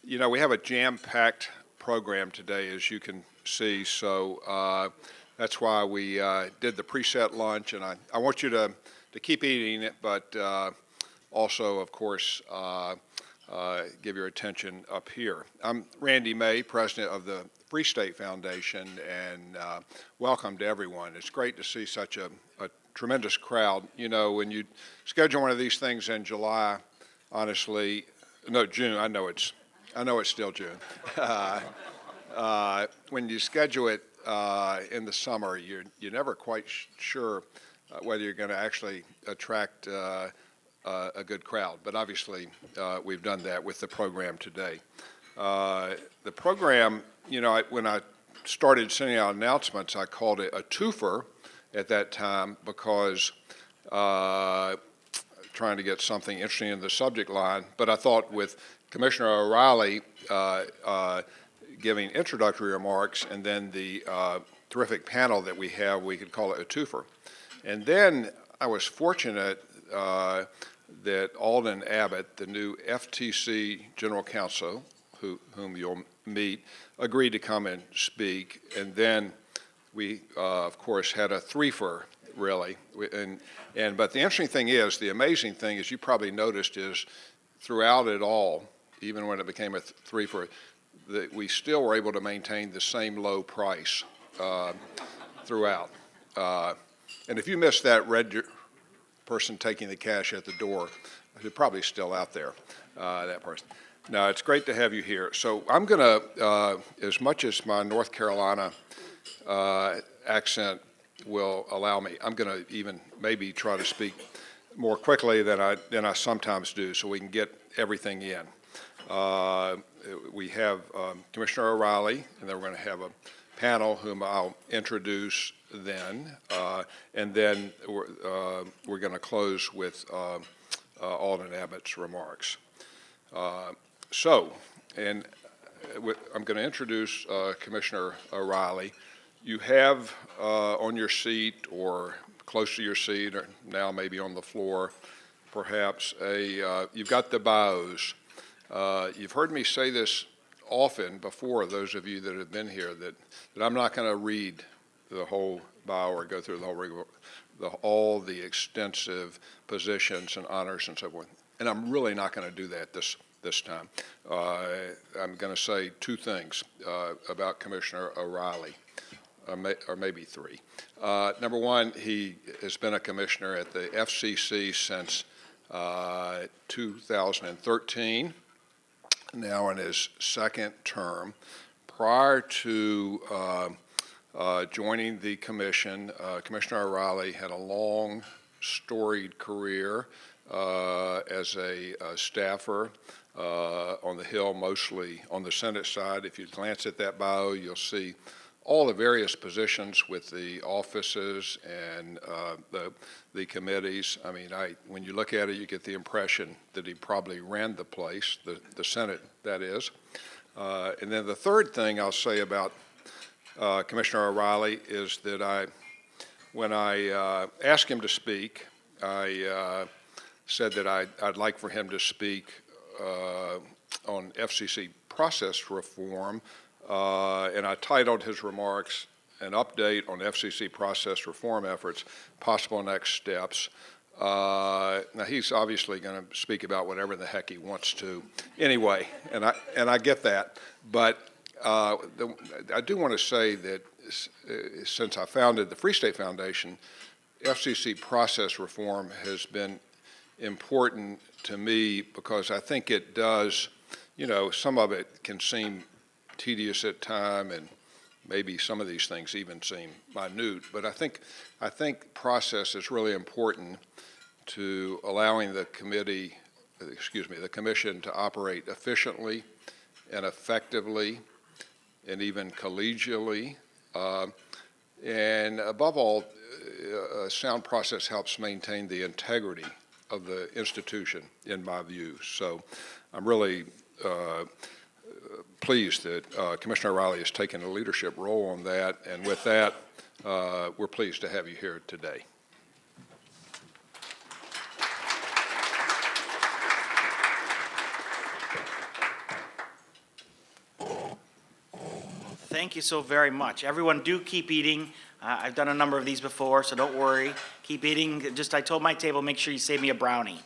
You know, we have a jam-packed program today, as you can see, so that's why we did the preset lunch, and I want you to keep eating it, but also, of course, give your attention up here. I'm Randy May, president of the Free State Foundation, and welcome to everyone. It's great to see such a tremendous crowd. You know, when you schedule one of these things in July, honestly, no, June, I know it's still June. When you schedule it in the summer, you're never quite sure whether you're going to actually attract a good crowd. But obviously, we've done that with the program today. The program, you know, when I started sending out announcements, I called it a twofer at that time because trying to get something interesting in the subject line. But I thought with Commissioner O'Reilly giving introductory remarks and then the terrific panel that we have, we could call it a twofer. And then I was fortunate that Alden Abbott, the new FTC General Counsel, whom you'll meet, agreed to come and speak. And then we, of course, had a threefer, really. But the interesting thing is, the amazing thing, as you probably noticed, is throughout it all, even when it became a threefer, that we still were able to maintain the same low price throughout. And if you missed that red person taking the cash at the door, they're probably still out there, that person. Now, it's great to have you here. So I'm going to, as much as my North Carolina accent will allow me, I'm going to even maybe try to speak more quickly than I sometimes do so we can get everything in. We have Commissioner O'Reilly, and then we're going to have a panel whom I'll introduce then, and then we're going to close with Alden Abbott's remarks. I'm going to introduce Commissioner O'Reilly. You have on your seat or close to your seat, or now maybe on the floor, perhaps, you've got the bios. You've heard me say this often before, those of you that have been here, that I'm not going to read the whole bio or go through all the extensive positions and honors and so forth. And I'm really not going to do that this time. I'm going to say two things about Commissioner O'Reilly, or maybe three. Number one, he has been a commissioner at the FCC since 2013, now in his second term. Prior to joining the commission, Commissioner O'Reilly had a long, storied career as a staffer on the Hill, mostly on the Senate side. If you glance at that bio, you'll see all the various positions with the offices and the committees. I mean, when you look at it, you get the impression that he probably ran the place, the Senate, that is. And then the third thing I'll say about Commissioner O'Reilly is that when I asked him to speak, I said that I'd like for him to speak on FCC process reform, and I titled his remarks, "An Update on FCC Process Reform Efforts, Possible Next Steps." Now, he's obviously going to speak about whatever the heck he wants to anyway, and I get that. But I do want to say that since I founded the Free State Foundation, FCC process reform has been important to me because I think it does, you know, some of it can seem tedious at time, and maybe some of these things even seem minute, but I think process is really important to allowing the commission to operate efficiently and effectively and even collegially. And above all, a sound process helps maintain the integrity of the institution, in my view. So I'm really pleased that Commissioner O'Reilly has taken a leadership role on that, and with that, we're pleased to have you here today. Thank you so very much. Everyone, do keep eating. I've done a number of these before, so don't worry. Keep eating. I told my table, make sure you save me a brownie.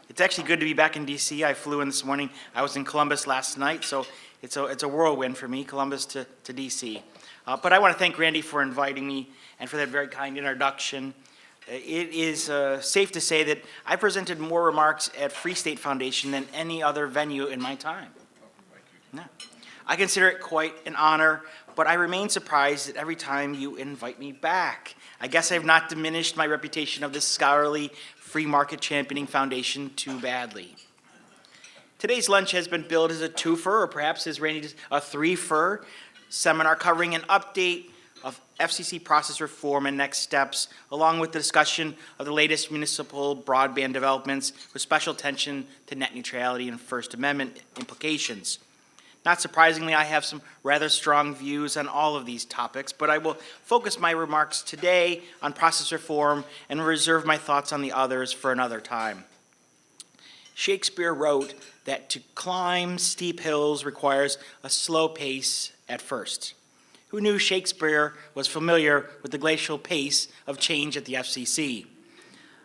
It's actually good to be back in D.C. I flew in this morning. I was in Columbus last night, so it's a whirlwind for me, Columbus to D.C. But I want to thank Randy for inviting me and for that very kind introduction. It is safe to say that I presented more remarks at Free State Foundation than any other venue in my time. Yeah. I consider it quite an honor, but I remain surprised that every time you invite me back. I guess I have not diminished my reputation of this scholarly, free market championing foundation too badly. Today's lunch has been billed as a twofer, or perhaps as Randy does, a threefer seminar covering an update of FCC process reform and next steps, along with the discussion of the latest municipal broadband developments with special attention to net neutrality and First Amendment implications. Not surprisingly, I have some rather strong views on all of these topics, but I will focus my remarks today on process reform and reserve my thoughts on the others for another time. Shakespeare wrote that to climb steep hills requires a slow pace at first. Who knew Shakespeare was familiar with the glacial pace of change at the FCC?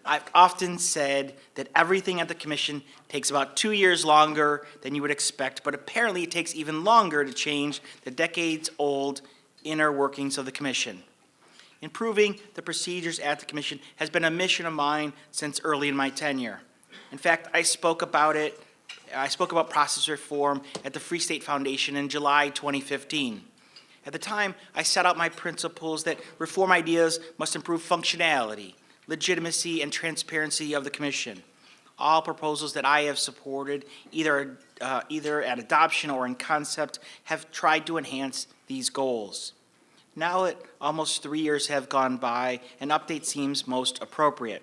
I've often said that everything at the Commission takes about 2 years longer than you would expect, but apparently it takes even longer to change the decades-old inner workings of the Commission. Improving the procedures at the Commission has been a mission of mine since early in my tenure. In fact, I spoke about process reform at the Free State Foundation in July 2015. At the time, I set out my principles that reform ideas must improve functionality, legitimacy, and transparency of the Commission. All proposals that I have supported, either at adoption or in concept, have tried to enhance these goals. Now that almost 3 years have gone by, an update seems most appropriate.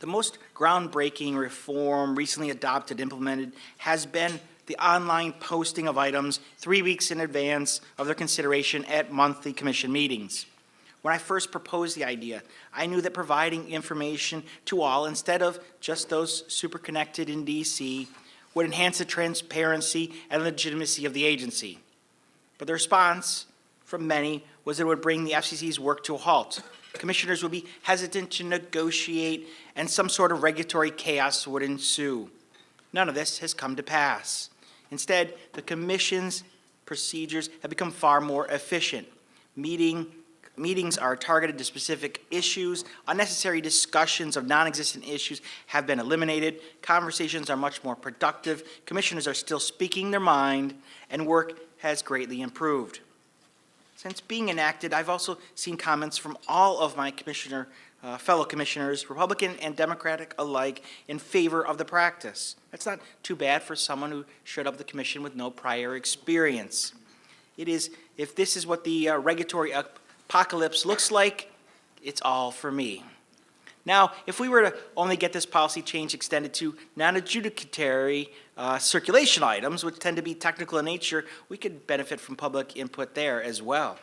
The most groundbreaking reform recently adopted, implemented, has been the online posting of items 3 weeks in advance of their consideration at monthly Commission meetings. When I first proposed the idea, I knew that providing information to all, instead of just those super connected in D.C., would enhance the transparency and legitimacy of the agency. But the response from many was that it would bring the FCC's work to a halt. Commissioners would be hesitant to negotiate, and some sort of regulatory chaos would ensue. None of this has come to pass. Instead, the procedures have become far more efficient. Meetings are targeted to specific issues. Unnecessary discussions of non-existent issues have been eliminated. Conversations are much more productive. Commissioners are still speaking their mind, and work has greatly improved. Since being enacted, I've also seen comments from all of my fellow commissioners, Republican and Democratic alike, in favor of the practice. That's not too bad for someone who showed up at the Commission with no prior experience. If this is what the regulatory apocalypse looks like, it's all for me. Now, if we were to only get this policy change extended to non-adjudicatory circulation items, which tend to be technical in nature, we could benefit from public input there as well.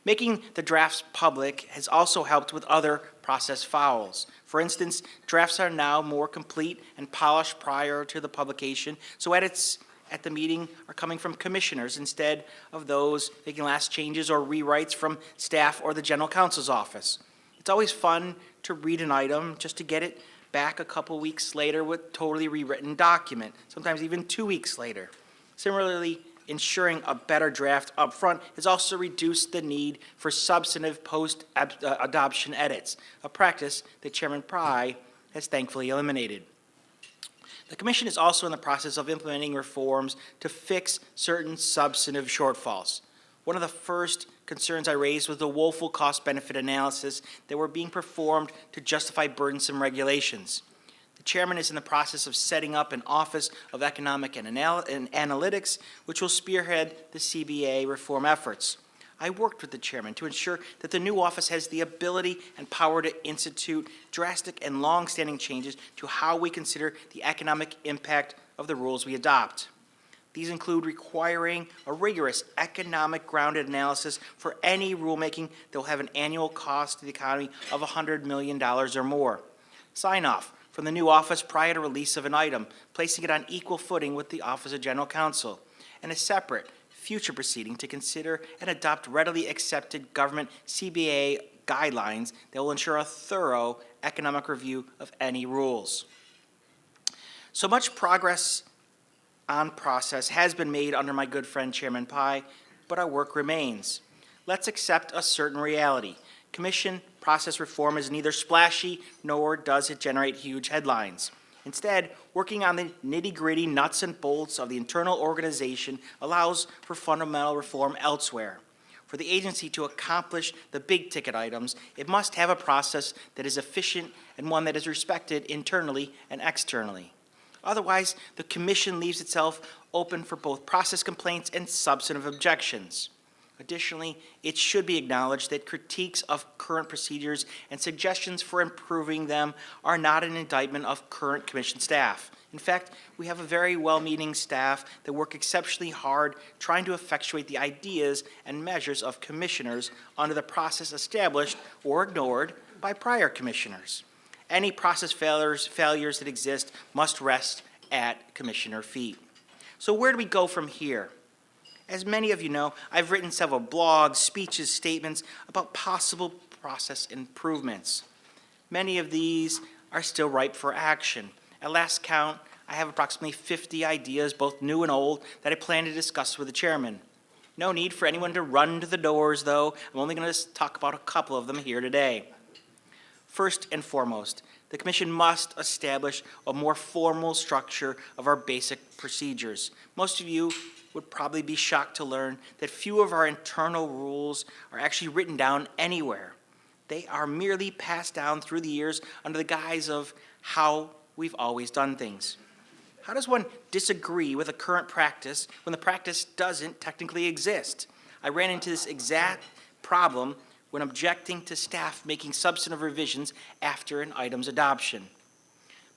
Making the drafts public has also helped with other process fouls. For instance, drafts are now more complete and polished prior to the publication, so edits at the meeting are coming from commissioners instead of those making last changes or rewrites from staff or the general counsel's office. It's always fun to read an item just to get it back a couple weeks later with totally rewritten document, sometimes even 2 weeks later. Similarly, ensuring a better draft up front has also reduced the need for substantive post-adoption edits, a practice that Chairman Pry has thankfully eliminated. The Commission is also in the process of implementing reforms to fix certain substantive shortfalls. One of the first concerns I raised was the woeful cost-benefit analysis that were being performed to justify burdensome regulations. The Chairman is in the process of setting up an Office of Economic and Analytics, which will spearhead the CBA reform efforts. I worked with the Chairman to ensure that the new office has the ability and power to institute drastic and long-standing changes to how we consider the economic impact of the rules we adopt. These include requiring a rigorous economic-grounded analysis for any rulemaking that will have an annual cost to the economy of $100 million or more. Sign-off from the new office prior to release of an item, placing it on equal footing with the Office of General Counsel, and a separate future proceeding to consider and adopt readily accepted government CBA guidelines that will ensure a thorough economic review of any rules. So much progress on process has been made under my good friend Chairman Pai, but our work remains. Let's accept a certain reality. Commission process reform is neither splashy nor does it generate huge headlines. Instead, working on the nitty-gritty nuts and bolts of the internal organization allows for fundamental reform elsewhere. For the agency to accomplish the big-ticket items, it must have a process that is efficient and one that is respected internally and externally. Otherwise, the Commission leaves itself open for both process complaints and substantive objections. Additionally, it should be acknowledged that critiques of current procedures and suggestions for improving them are not an indictment of current Commission staff. In fact, we have a very well-meaning staff that work exceptionally hard trying to effectuate the ideas and measures of commissioners under the process established or ignored by prior commissioners. Any process failures that exist must rest at commissioner feet. So where do we go from here? As many of you know, I've written several blogs, speeches, statements about possible process improvements. Many of these are still ripe for action. At last count, I have approximately 50 ideas, both new and old, that I plan to discuss with the chairman. No need for anyone to run to the doors, though. I'm only going to talk about a couple of them here today. First and foremost, the Commission must establish a more formal structure of our basic procedures. Most of you would probably be shocked to learn that few of our internal rules are actually written down anywhere. They are merely passed down through the years under the guise of how we've always done things. How does one disagree with a current practice when the practice doesn't technically exist? I ran into this exact problem when objecting to staff making substantive revisions after an item's adoption.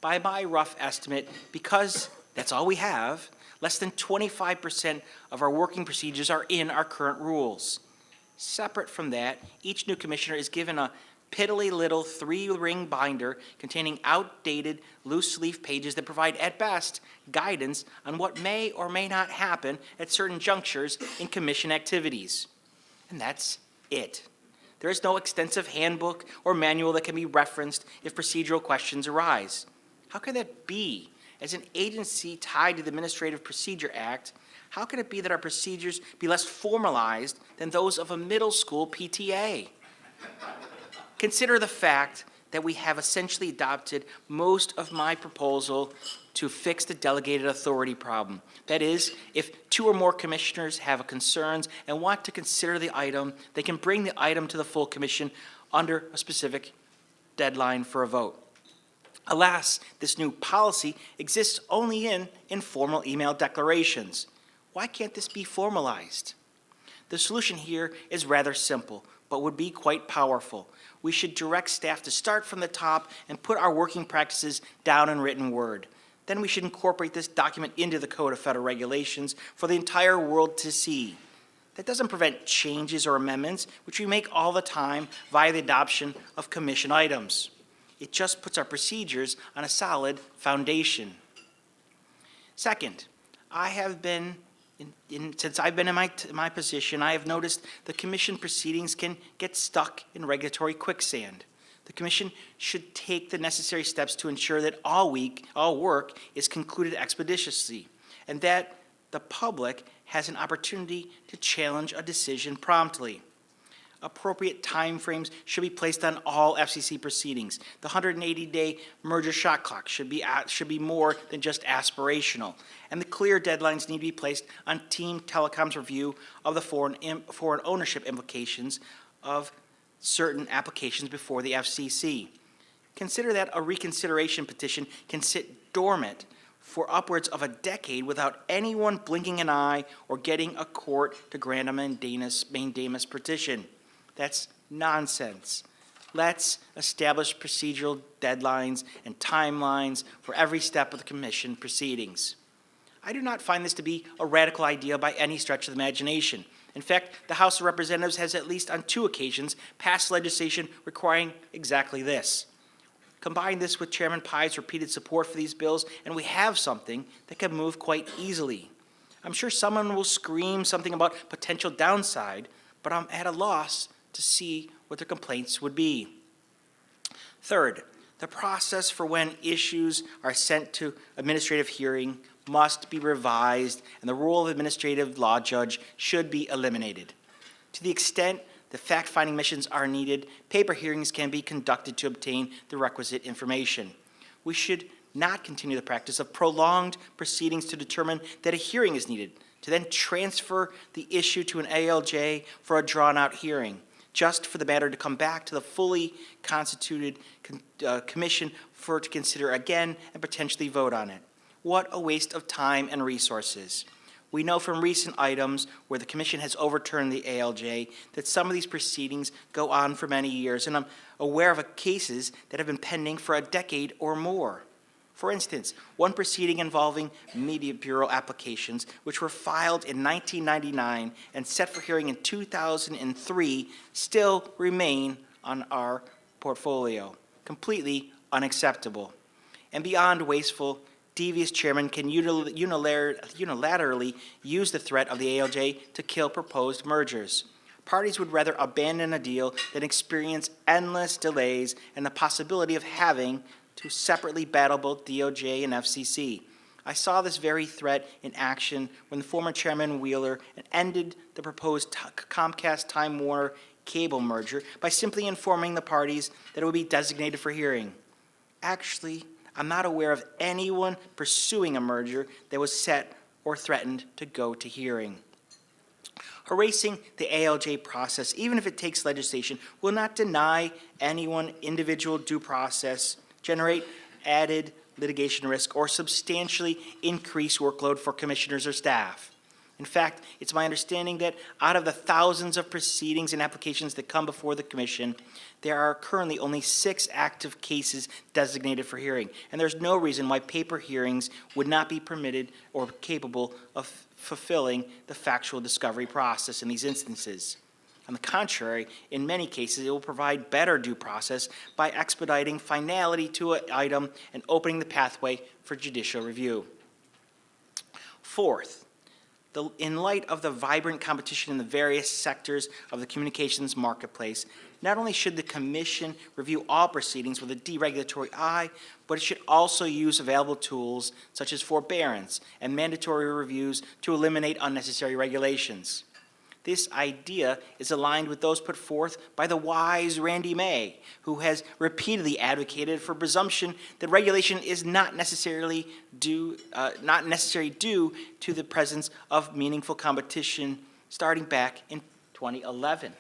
By my rough estimate, because that's all we have, less than 25% of our working procedures are in our current rules. Separate from that, each new commissioner is given a piddly little 3-ring binder containing outdated, loose-leaf pages that provide, at best, guidance on what may or may not happen at certain junctures in commission activities. And that's it. There is no extensive handbook or manual that can be referenced if procedural questions arise. How can that be? As an agency tied to the Administrative Procedure Act, how can it be that our procedures be less formalized than those of a middle school PTA? Consider the fact that we have essentially adopted most of my proposal to fix the delegated authority problem. That is, if 2 or more commissioners have concerns and want to consider the item, they can bring the item to the full commission under a specific deadline for a vote. Alas, this new policy exists only in informal email declarations. Why can't this be formalized? The solution here is rather simple, but would be quite powerful. We should direct staff to start from the top and put our working practices down in written word. Then we should incorporate this document into the Code of Federal Regulations for the entire world to see. That doesn't prevent changes or amendments, which we make all the time via the adoption of commission items. It just puts our procedures on a solid foundation. Second, since I've been in my position, I have noticed the commission proceedings can get stuck in regulatory quicksand. The commission should take the necessary steps to ensure that all work is concluded expeditiously, and that the public has an opportunity to challenge a decision promptly. Appropriate timeframes should be placed on all FCC proceedings. The 180-day merger shot clock should be more than just aspirational, and the clear deadlines need to be placed on Team Telecom's review of the foreign ownership implications of certain applications before the FCC. Consider that a reconsideration petition can sit dormant for upwards of a decade without anyone blinking an eye or getting a court to grant a mandamus petition. That's nonsense. Let's establish procedural deadlines and timelines for every step of the commission proceedings. I do not find this to be a radical idea by any stretch of the imagination. In fact, the House of Representatives has at least on 2 occasions passed legislation requiring exactly this. Combine this with Chairman Pai's repeated support for these bills, and we have something that can move quite easily. I'm sure someone will scream something about potential downside, but I'm at a loss to see what their complaints would be. Third, the process for when issues are sent to administrative hearing must be revised, and the role of administrative law judge should be eliminated. To the extent the fact-finding missions are needed, paper hearings can be conducted to obtain the requisite information. We should not continue the practice of prolonged proceedings to determine that a hearing is needed, to then transfer the issue to an ALJ for a drawn-out hearing, just for the matter to come back to the fully constituted commission to consider again and potentially vote on it. What a waste of time and resources. We know from recent items where the commission has overturned the ALJ that some of these proceedings go on for many years, and I'm aware of cases that have been pending for a decade or more. For instance, one proceeding involving Media Bureau applications, which were filed in 1999 and set for hearing in 2003, still remain on our portfolio. Completely unacceptable. And beyond wasteful, devious chairman can unilaterally use the threat of the ALJ to kill proposed mergers. Parties would rather abandon a deal than experience endless delays and the possibility of having to separately battle both DOJ and FCC. I saw this very threat in action when the former Chairman Wheeler ended the proposed Comcast-Time Warner cable merger by simply informing the parties that it would be designated for hearing. Actually, I'm not aware of anyone pursuing a merger that was set or threatened to go to hearing. Erasing the ALJ process, even if it takes legislation, will not deny anyone individual due process, generate added litigation risk, or substantially increase workload for commissioners or staff. In fact, it's my understanding that out of the thousands of proceedings and applications that come before the commission, there are currently only 6 active cases designated for hearing, and there's no reason why paper hearings would not be permitted or capable of fulfilling the factual discovery process in these instances. On the contrary, in many cases, it will provide better due process by expediting finality to an item and opening the pathway for judicial review. Fourth, in light of the vibrant competition in the various sectors of the communications marketplace, not only should the Commission review all proceedings with a deregulatory eye, but it should also use available tools such as forbearance and mandatory reviews to eliminate unnecessary regulations. This idea is aligned with those put forth by the wise Randy May, who has repeatedly advocated for presumption that regulation is not necessary due to the presence of meaningful competition starting back in 2011.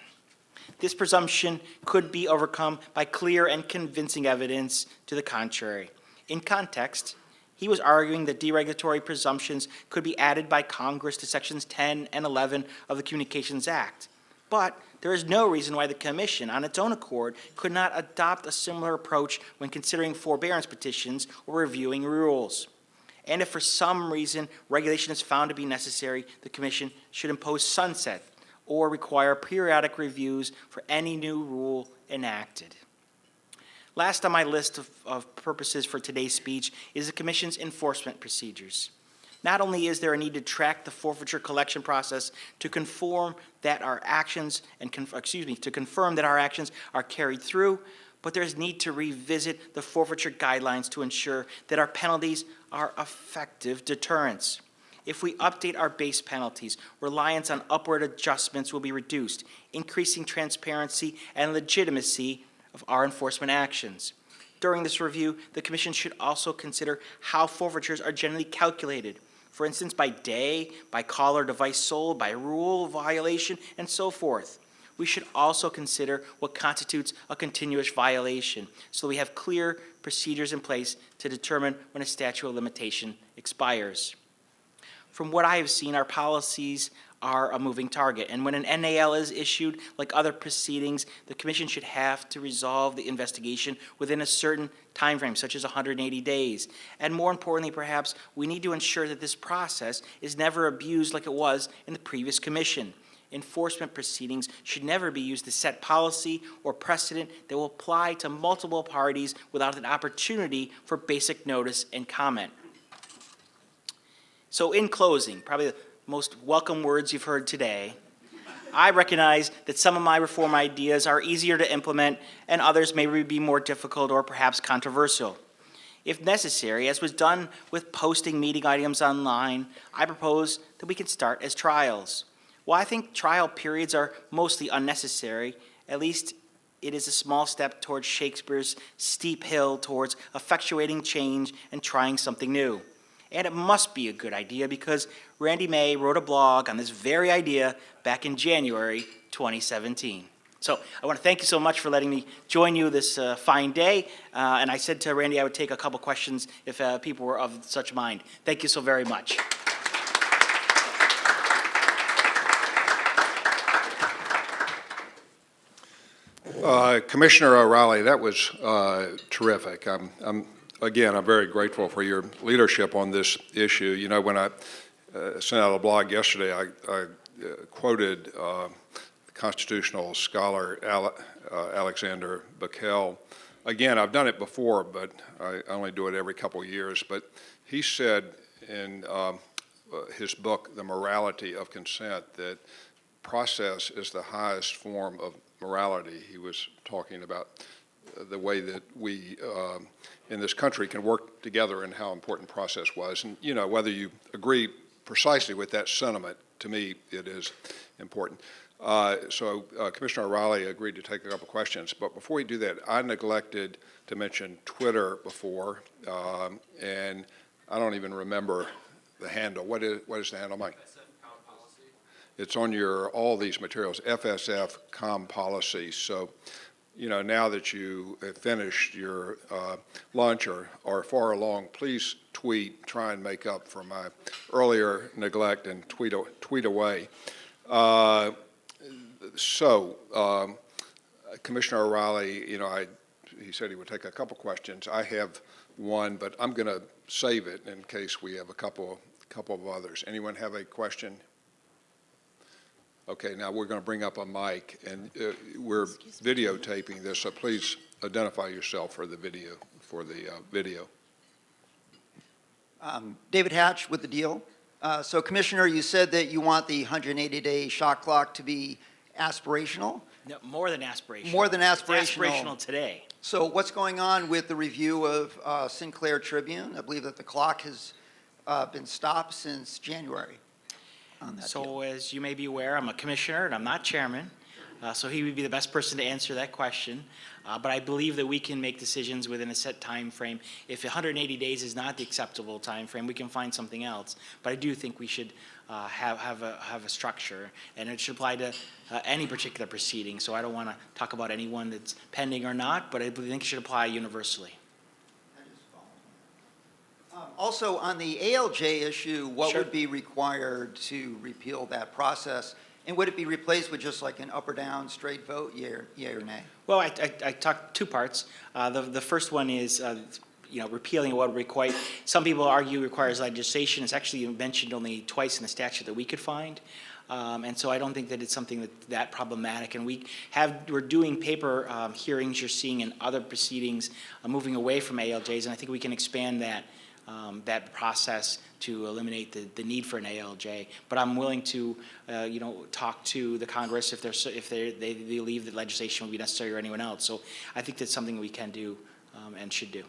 This presumption could be overcome by clear and convincing evidence to the contrary. In context, he was arguing that deregulatory presumptions could be added by Congress to Sections 10 and 11 of the Communications Act. But there is no reason why the Commission, on its own accord, could not adopt a similar approach when considering forbearance petitions or reviewing rules. And if for some reason regulation is found to be necessary, the Commission should impose sunset or require periodic reviews for any new rule enacted. Last on my list of purposes for today's speech is the Commission's enforcement procedures. Not only is there a need to track the forfeiture collection process to confirm that our actions are carried through, but there's need to revisit the forfeiture guidelines to ensure that our penalties are effective deterrents. If we update our base penalties, reliance on upward adjustments will be reduced, increasing transparency and legitimacy of our enforcement actions. During this review, the Commission should also consider how forfeitures are generally calculated. For instance, by day, by call or device sold, by rule violation, and so forth. We should also consider what constitutes a continuous violation, so we have clear procedures in place to determine when a statute of limitation expires. From what I have seen, our policies are a moving target, and when an NAL is issued, like other proceedings, the Commission should have to resolve the investigation within a certain time frame, such as 180 days. And more importantly, perhaps, we need to ensure that this process is never abused like it was in the previous Commission. Enforcement proceedings should never be used to set policy or precedent that will apply to multiple parties without an opportunity for basic notice and comment. So in closing, probably most welcome words you've heard today. I recognize that some of my reform ideas are easier to implement and others may be more difficult or perhaps controversial. If necessary, as was done with posting meeting items online, I propose that we can start as trials. While I think trial periods are mostly unnecessary, at least it is a small step towards Shakespeare's steep hill towards effectuating change and trying something new. And it must be a good idea because Randy May wrote a blog on this very idea back in January 2017. So I want to thank you so much for letting me join you this fine day. And I said to Randy I would take a couple questions if people were of such mind. Thank you so very much. Commissioner O'Reilly, that was terrific. I'm very grateful for your leadership on this issue. You know, when I sent out a blog yesterday, I quoted constitutional scholar Alexander Bacall. Again, I've done it before, but I only do it every couple of years. But he said in his book, The Morality of Consent, that process is the highest form of morality. He was talking about the way that we in this country can work together and how important process was. And, you know, whether you agree precisely with that sentiment, to me, it is important. Commissioner O'Reilly agreed to take a couple questions, but before we do that, I neglected to mention Twitter before, and I don't even remember the handle. What is the handle, Mike? It's on all these materials, FSF Com Policy. So, you know, now that you have finished your lunch or are far along, please try and make up for my earlier neglect and tweet away. Commissioner O'Reilly, you know, he said he would take a couple questions. I have one, but I'm going to save it in case we have a couple of others. Anyone have a question? Okay, now we're going to bring up a mic, and we're videotaping this, so please identify yourself for the video. David Hatch with The Deal. So, Commissioner, you said that you want the 180-day shot clock to be aspirational. No, more than aspirational. More than aspirational. It's aspirational today. So what's going on with the review of Sinclair Tribune? I believe that the clock has been stopped since January on that deal. So as you may be aware, I'm a commissioner and I'm not chairman. So he would be the best person to answer that question. But I believe that we can make decisions within a set time frame. If 180 days is not the acceptable time frame, we can find something else. But I do think we should have a structure, and it should apply to any particular proceeding. So I don't want to talk about anyone that's pending or not, but I think it should apply universally. Also, on the ALJ issue, what Sure. would be required to repeal that process? And would it be replaced with just like an up or down straight vote, yea or nay? Well, I talked two parts. The first one is, repealing what require. Some people argue requires legislation. It's actually mentioned only twice in the statute that we could find. And so I don't think that it's something that problematic. And we're doing paper hearings you're seeing in other proceedings moving away from ALJs, and I think we can expand that process to eliminate the need for an ALJ. But I'm willing to, talk to the Congress if they believe that legislation will be necessary or anyone else. So I think that's something we can do and should do.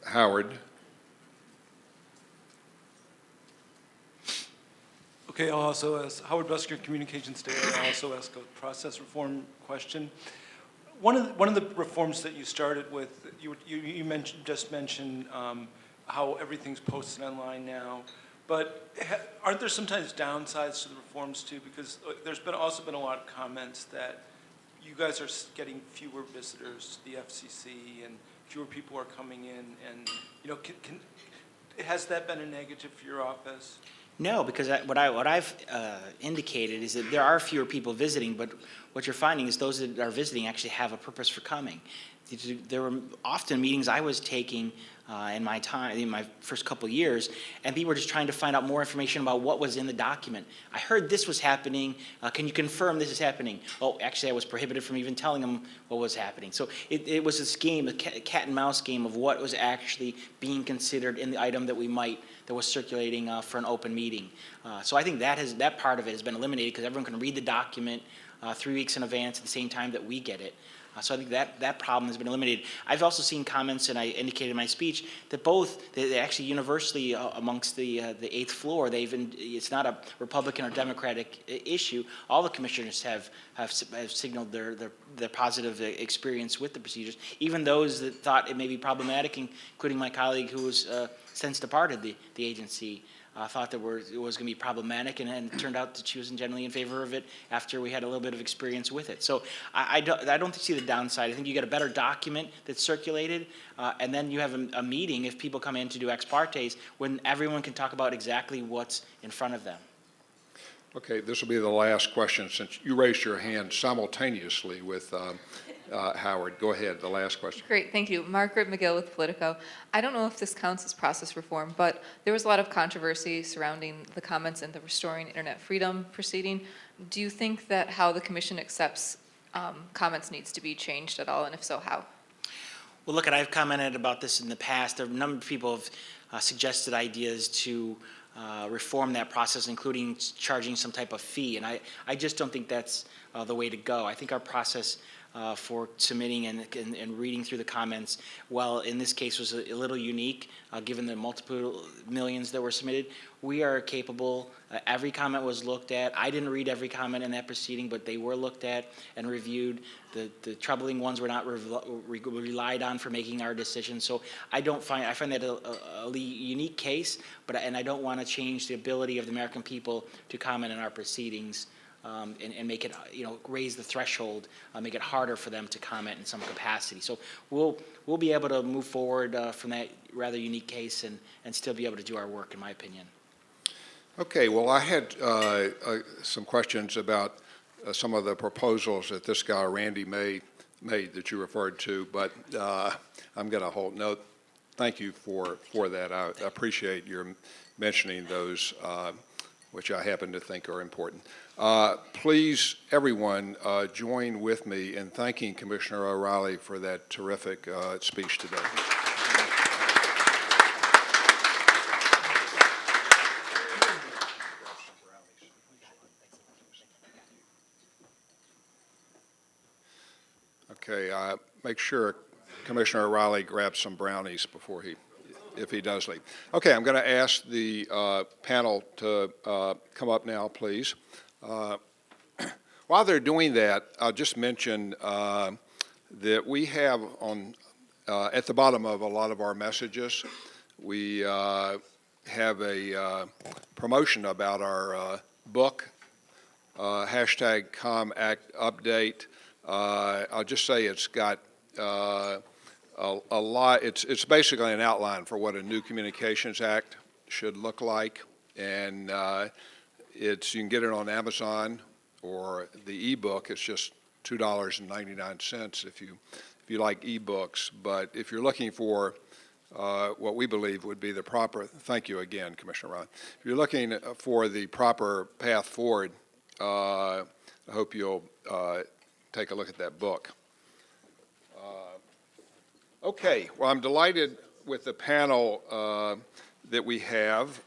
Howard. Okay, I'll also ask, Howard Busker, Communications Day, I'll also ask a process reform question. One of the reforms that you started with, you just mentioned how everything's posted online now, but aren't there sometimes downsides to the reforms too? Because there's also been a lot of comments that you guys are getting fewer visitors to the FCC and fewer people are coming in, and has that been a negative for your office? No, because what I've indicated is that there are fewer people visiting, but what you're finding is those that are visiting actually have a purpose for coming. There were often meetings I was taking in my time, in my first couple of years, and people were just trying to find out more information about what was in the document. I heard this was happening. Can you confirm this is happening? Oh, actually, I was prohibited from even telling them what was happening. So it was this game, a cat and mouse game of what was actually being considered in the item that was circulating for an open meeting. So I think that part of it has been eliminated because everyone can read the document 3 weeks in advance at the same time that we get it. So I think that problem has been eliminated. I've also seen comments, and I indicated in my speech, that they actually universally amongst the 8th floor, it's not a Republican or Democratic issue. All the commissioners have signaled their positive experience with the procedures, even those that thought it may be problematic, including my colleague who was since departed the agency. Thought that it was going to be problematic, and it turned out that she was generally in favor of it after we had a little bit of experience with it. So I don't see the downside. I think you get a better document that's circulated, and then you have a meeting if people come in to do ex partes when everyone can talk about exactly what's in front of them. Okay, this will be the last question since you raised your hand simultaneously with Howard. Go ahead, the last question. Great, thank you. Margaret McGill with Politico. I don't know if this counts as process reform, but there was a lot of controversy surrounding the comments in the Restoring Internet Freedom proceeding. Do you think that how the commission accepts comments needs to be changed at all, and if so, how? Well, look, I've commented about this in the past. A number of people have suggested ideas to reform that process, including charging some type of fee, and I just don't think that's the way to go. I think our process for submitting and reading through the comments, well, in this case was a little unique, given the multiple millions that were submitted. We are capable. Every comment was looked at. I didn't read every comment in that proceeding, but they were looked at and reviewed. The troubling ones were not relied on for making our decision. So I find that a unique case, and I don't want to change the ability of the American people to comment on our proceedings. And make it, raise the threshold, make it harder for them to comment in some capacity. So we'll be able to move forward from that rather unique case and still be able to do our work, in my opinion. Okay, well, I had some questions about some of the proposals that this guy, Randy, made that you referred to, but I'm going to hold note. Thank you for that. I appreciate your mentioning those, which I happen to think are important. Please, everyone, join with me in thanking Commissioner O'Reilly for that terrific speech today. Okay, make sure Commissioner O'Reilly grabs some brownies before if he does leave. Okay, I'm going to ask the panel to come up now, please. While they're doing that, I'll just mention that we have at the bottom of a lot of our messages, we have a promotion about our book, hashtag ComAct Update. I'll just say it's got a lot. It's basically an outline for what a new Communications Act should look like, and you can get it on Amazon, or the ebook. It's just $2.99 if you like ebooks. But if you're looking for what we believe would be the proper, thank you again, Commissioner Ron. If you're looking for the proper path forward, I hope you'll take a look at that book. Okay, well, I'm delighted with the panel that we have,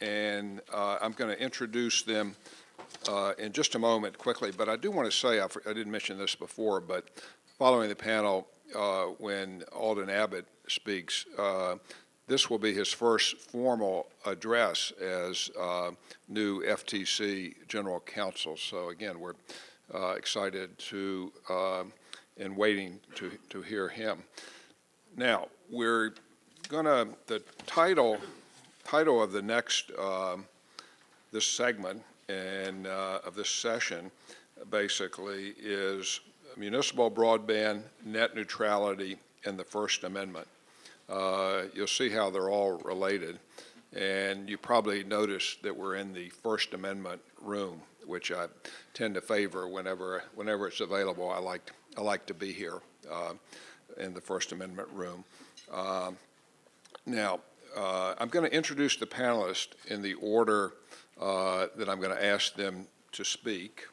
and I'm going to introduce them in just a moment quickly, but I do want to say, I didn't mention this before, but following the panel, when Alden Abbott speaks, this will be his first formal address as new FTC General Counsel. So again, we're excited and waiting to hear him. Now, we're gonna, the title of the next, this segment and of this session basically is Municipal Broadband, Net Neutrality, and the First Amendment. You'll see how they're all related, and you probably noticed that we're in the First Amendment room, which I tend to favor whenever it's available. I like to be here in the First Amendment room. Now, I'm going to introduce the panelists in the order that I'm going to ask them to speak.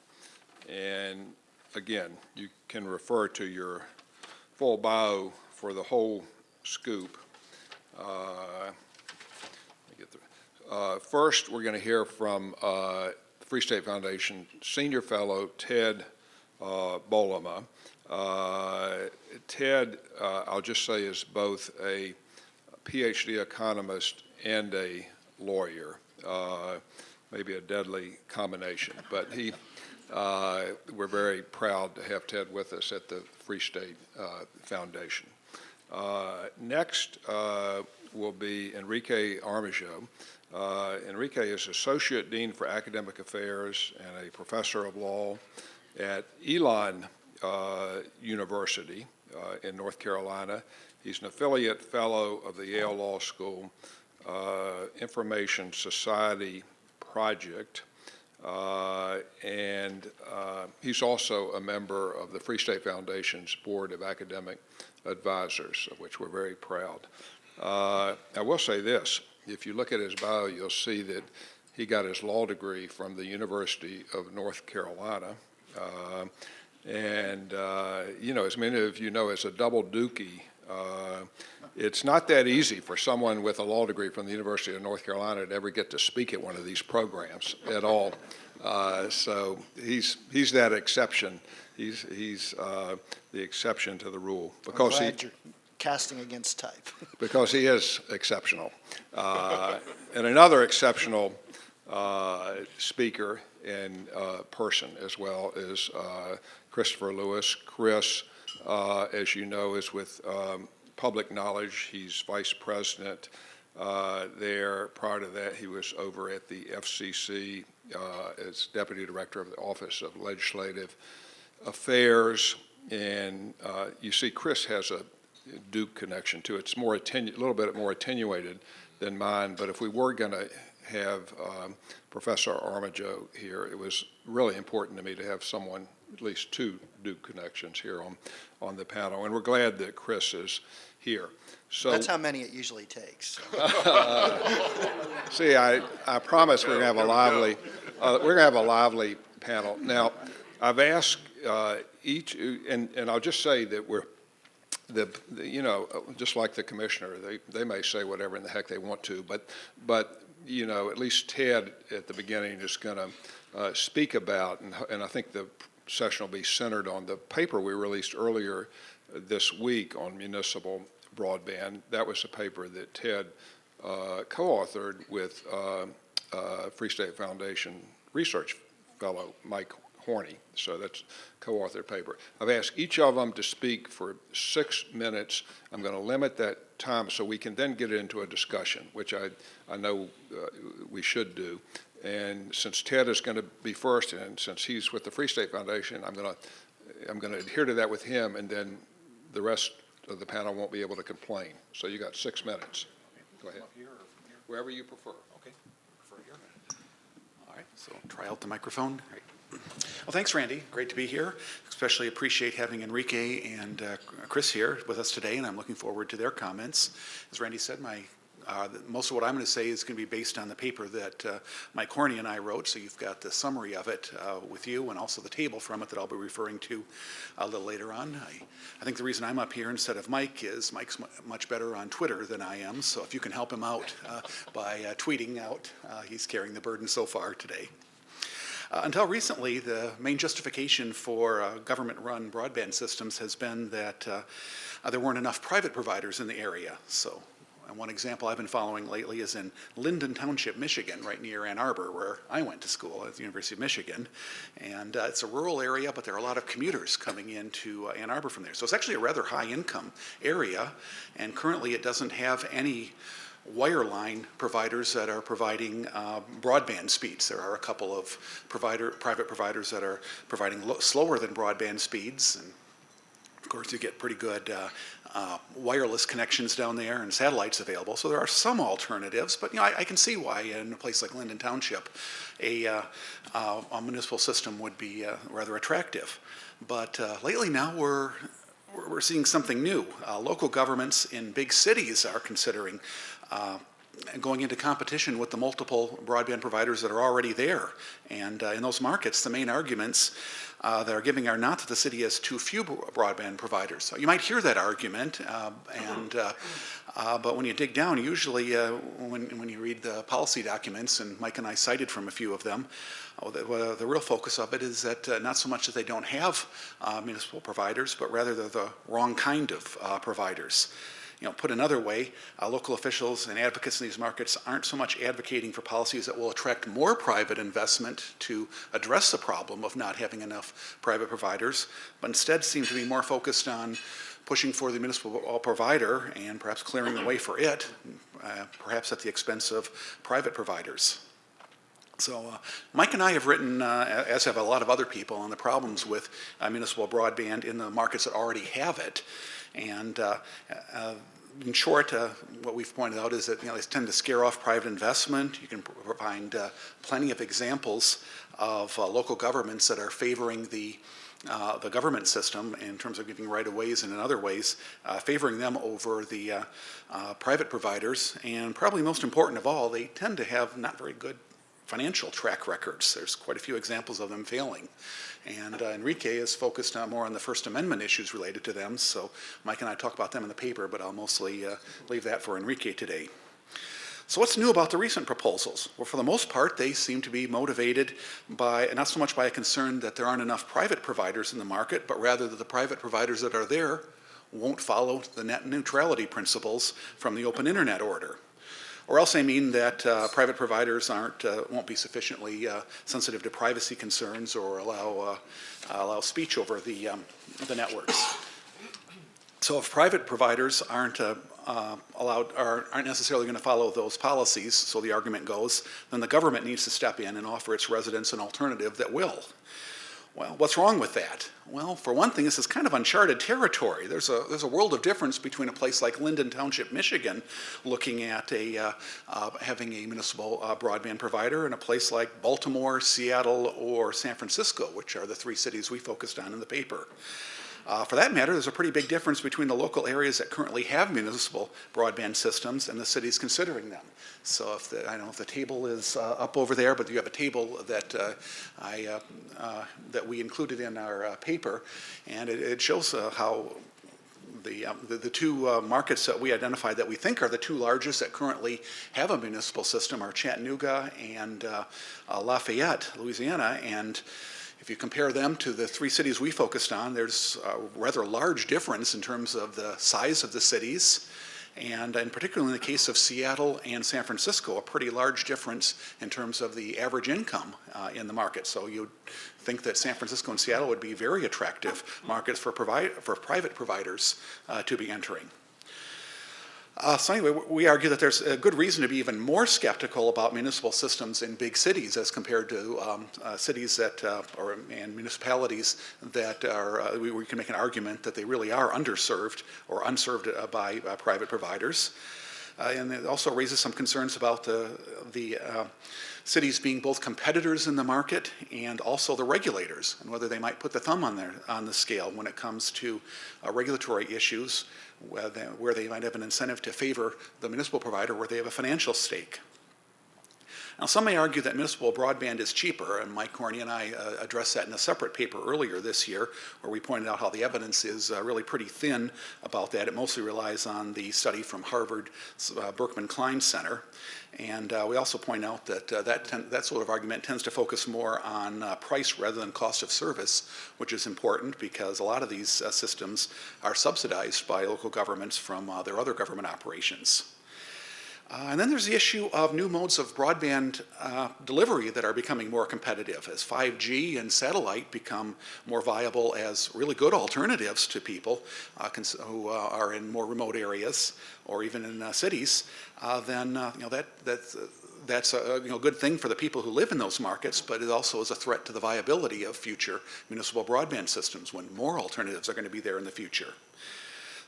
And again, you can refer to your full bio for the whole scoop. First, we're going to hear from the Free State Foundation Senior Fellow Ted Bolema. Ted, I'll just say, is both a PhD economist and a lawyer, maybe a deadly combination, but we're very proud to have Ted with us at the Free State Foundation. Next will be Enrique Armijo. Enrique is Associate Dean for Academic Affairs and a Professor of Law at Elon University in North Carolina. He's an affiliate fellow of the Yale Law School Information Society Project, and he's also a member of the Free State Foundation's Board of Academic Advisors, of which we're very proud. I will say this, if you look at his bio, you'll see that he got his law degree from the University of North Carolina. As many of you know, as a double dookie, it's not that easy for someone with a law degree from the University of North Carolina to ever get to speak at one of these programs at all. So he's that exception. He's the exception to the rule because I'm glad you're casting against type. because he is exceptional. And another exceptional speaker in person as well is Christopher Lewis. Chris, as you know, is with Public Knowledge. He's vice president there. Prior to that, he was over at the FCC as deputy director of the Office of Legislative Affairs. And you see, Chris has a Duke connection too. It's more a little bit more attenuated than mine. But if we were going to have Professor Armijo here, it was really important to me to have someone, at least two Duke connections here on the panel, and we're glad that Chris is here. So That's how many it usually takes. see, I promise we're going to have a lively panel. Now, I've asked each, and I'll just say that we're just like the commissioner, they may say whatever in the heck they want to, but at least Ted at the beginning is going to speak about, and I think the session will be centered on the paper we released earlier this week on municipal broadband. That was a paper that Ted co-authored with Free State Foundation research fellow Mike Horney. So that's co-authored paper. I've asked each of them to speak for 6 minutes. I'm going to limit that time so we can then get into a discussion, which I know we should do. And since Ted is going to be first, and since he's with the Free State Foundation, I'm going to adhere to that with him, and then the rest of the panel won't be able to complain. So you got 6 minutes. Go ahead. Wherever you prefer. Okay. Prefer here. All right. So try out the microphone. Great. Well, thanks, Randy. Great to be here. Especially appreciate having Enrique and Chris here with us today, and I'm looking forward to their comments. As Randy said, most of what I'm going to say is going to be based on the paper that Mike Horney and I wrote, so you've got the summary of it with you and also the table from it that I'll be referring to a little later on. I think the reason I'm up here instead of Mike is Mike's much better on Twitter than I am, so if you can help him out by tweeting out, he's carrying the burden so far today. Until recently, the main justification for government-run broadband systems has been that there weren't enough private providers in the area. So one example I've been following lately is in Linden Township, Michigan, right near Ann Arbor, where I went to school at the University of Michigan. And it's a rural area, but there are a lot of commuters coming into Ann Arbor from there. So it's actually a rather high-income area, and currently it doesn't have any wireline providers that are providing broadband speeds. There are a couple of private providers that are providing slower than broadband speeds, and of course you get pretty good wireless connections down there and satellites available. So there are some alternatives, but I can see why in a place like Linden Township a municipal system would be rather attractive. But lately now we're we're seeing something new. Local governments in big cities are considering going into competition with the multiple broadband providers that are already there. And in those markets, the main arguments that are giving are not that the city has too few broadband providers. So you might hear that argument, but when you dig down, usually when you read the policy documents, and Mike and I cited from a few of them, the real focus of it is that not so much that they don't have municipal providers, but rather they're the wrong kind of providers. You know, put another way, local officials and advocates in these markets aren't so much advocating for policies that will attract more private investment to address the problem of not having enough private providers, but instead seem to be more focused on pushing for the municipal provider and perhaps clearing the way for it, perhaps at the expense of private providers. So Mike and I have written, as have a lot of other people, on the problems with municipal broadband in the markets that already have it. And in short, what we've pointed out is that they tend to scare off private investment. You can find plenty of examples of local governments that are favoring the government system in terms of giving right-of-ways and in other ways, favoring them over the private providers. And probably most important of all, they tend to have not very good financial track records. There's quite a few examples of them failing. And Enrique is focused more on the First Amendment issues related to them, so Mike and I talk about them in the paper, but I'll mostly leave that for Enrique today. So what's new about the recent proposals? Well, for the most part, they seem to be motivated by, not so much by a concern that there aren't enough private providers in the market, but rather that the private providers that are there won't follow the net neutrality principles from the Open Internet Order. Or else they mean that private providers won't be sufficiently sensitive to privacy concerns or allow speech over the networks. So if private providers aren't necessarily going to follow those policies, so the argument goes, then the government needs to step in and offer its residents an alternative that will. Well, what's wrong with that? Well, for one thing, this is kind of uncharted territory. There's a world of difference between a place like Linden Township, Michigan, looking at having a municipal broadband provider, and a place like Baltimore, Seattle, or San Francisco, which are the three cities we focused on in the paper. For that matter, there's a pretty big difference between the local areas that currently have municipal broadband systems and the cities considering them. So I don't know if the table is up over there, but you have a table that that we included in our paper, and it shows how the two markets that we identified that we think are the two largest that currently have a municipal system are Chattanooga and Lafayette, Louisiana. And if you compare them to the three cities we focused on, there's a rather large difference in terms of the size of the cities, and particularly in the case of Seattle and San Francisco, a pretty large difference in terms of the average income in the market. So you'd think that San Francisco and Seattle would be very attractive markets for private providers to be entering. So anyway, we argue that there's a good reason to be even more skeptical about municipal systems in big cities as compared to cities that, and municipalities that are, we can make an argument that they really are underserved or unserved by private providers. And it also raises some concerns about the cities being both competitors in the market and also the regulators, and whether they might put the thumb on the scale when it comes to regulatory issues, where they might have an incentive to favor the municipal provider where they have a financial stake. Now, some may argue that municipal broadband is cheaper, and Mike Corney and I addressed that in a separate paper earlier this year, where we pointed out how the evidence is really pretty thin about that. It mostly relies on the study from Harvard's Berkman Klein Center. And we also point out that that sort of argument tends to focus more on price rather than cost of service, which is important because a lot of these systems are subsidized by local governments from their other government operations. And then there's the issue of new modes of broadband delivery that are becoming more competitive as 5G and satellite become more viable as really good alternatives to people who are in more remote areas or even in cities. Then that's a good thing for the people who live in those markets, but it also is a threat to the viability of future municipal broadband systems when more alternatives are going to be there in the future.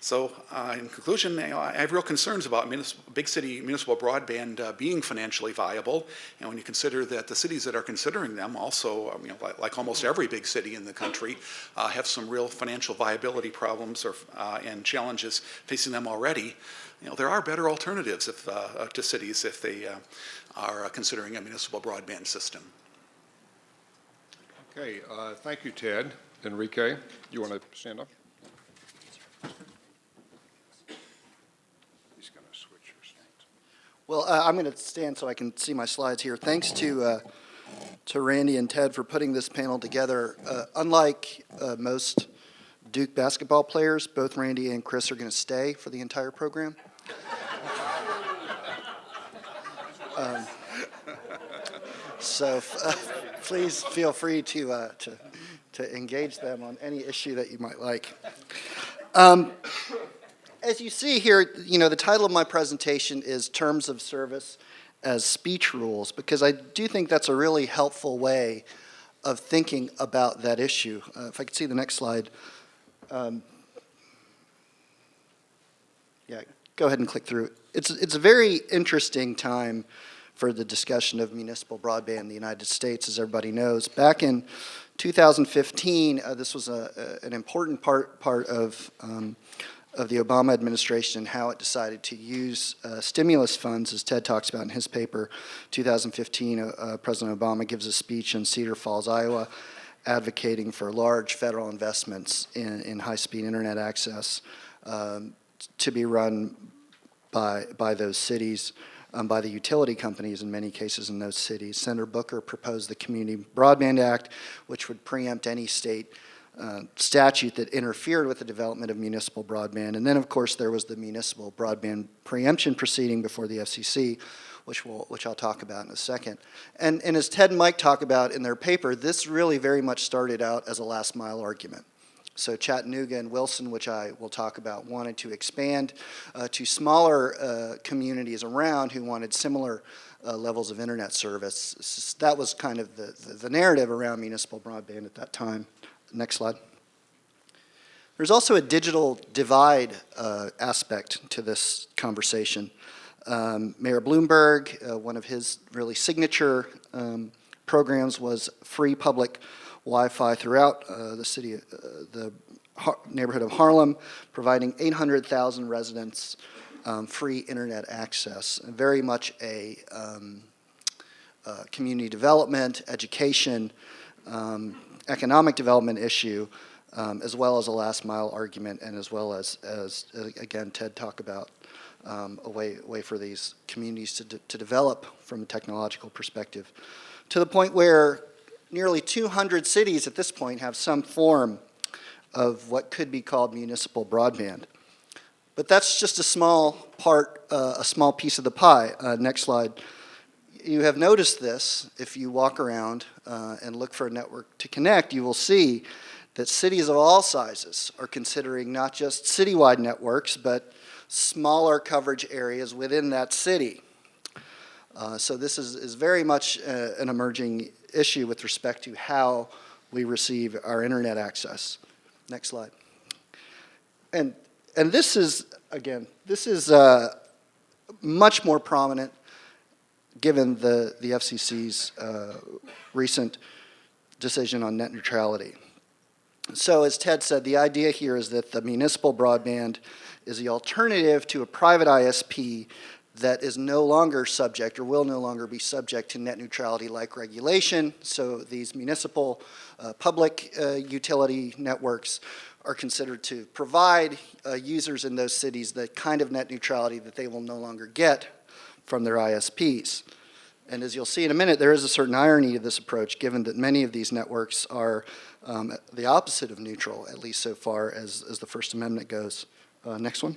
So in conclusion, I have real concerns about big city municipal broadband being financially viable. And when you consider that the cities that are considering them also, like almost every big city in the country, have some real financial viability problems and challenges facing them already, there are better alternatives to cities if they are considering a municipal broadband system. Okay, thank you, Ted. Enrique, you want to stand up? He's going to switch your slides. Well, I'm going to stand so I can see my slides here. Thanks to Randy and Ted for putting this panel together. Unlike most Duke basketball players, both Randy and Chris are going to stay for the entire program. So please feel free to engage them on any issue that you might like. As you see here, the title of my presentation is Terms of Service as Speech Rules, because I do think that's a really helpful way of thinking about that issue. If I could see the next slide. Yeah, go ahead and click through. It's a very interesting time for the discussion of municipal broadband in the United States, as everybody knows. Back in 2015, this was an important part of the Obama administration and how it decided to use stimulus funds, as Ted talks about in his paper. 2015, President Obama gives a speech in Cedar Falls, Iowa, advocating for large federal investments in high-speed internet access to be run by those cities, by the utility companies in many cases in those cities. Senator Booker proposed the Community Broadband Act, which would preempt any state statute that interfered with the development of municipal broadband. And then, of course, there was the municipal broadband preemption proceeding before the FCC, which I'll talk about in a second. And as Ted and Mike talk about in their paper, this really very much started out as a last mile argument. So Chattanooga and Wilson, which I will talk about, wanted to expand to smaller communities around who wanted similar levels of internet service. That was kind of the narrative around municipal broadband at that time. Next slide. There's also a digital divide aspect to this conversation. Mayor Bloomberg, one of his really signature programs was free public Wi-Fi throughout the city, the neighborhood of Harlem, providing 800,000 residents free internet access. Very much a community development, education, economic development issue, as well as a last mile argument, and as well as again, Ted talked about a way for these communities to develop from a technological perspective, to the point where nearly 200 cities at this point have some form of what could be called municipal broadband. But that's just a small part, a small piece of the pie. Next slide. You have noticed this. If you walk around and look for a network to connect, you will see that cities of all sizes are considering not just citywide networks, but smaller coverage areas within that city. So this is very much an emerging issue with respect to how we receive our internet access. Next slide. And this is, again, much more prominent given the FCC's recent decision on net neutrality. So as Ted said, the idea here is that the municipal broadband is the alternative to a private ISP that is no longer subject or will no longer be subject to net neutrality-like regulation. So these municipal public utility networks are considered to provide users in those cities the kind of net neutrality that they will no longer get from their ISPs. And as you'll see in a minute, there is a certain irony to this approach, given that many of these networks are the opposite of neutral, at least so far as the First Amendment goes. Next one.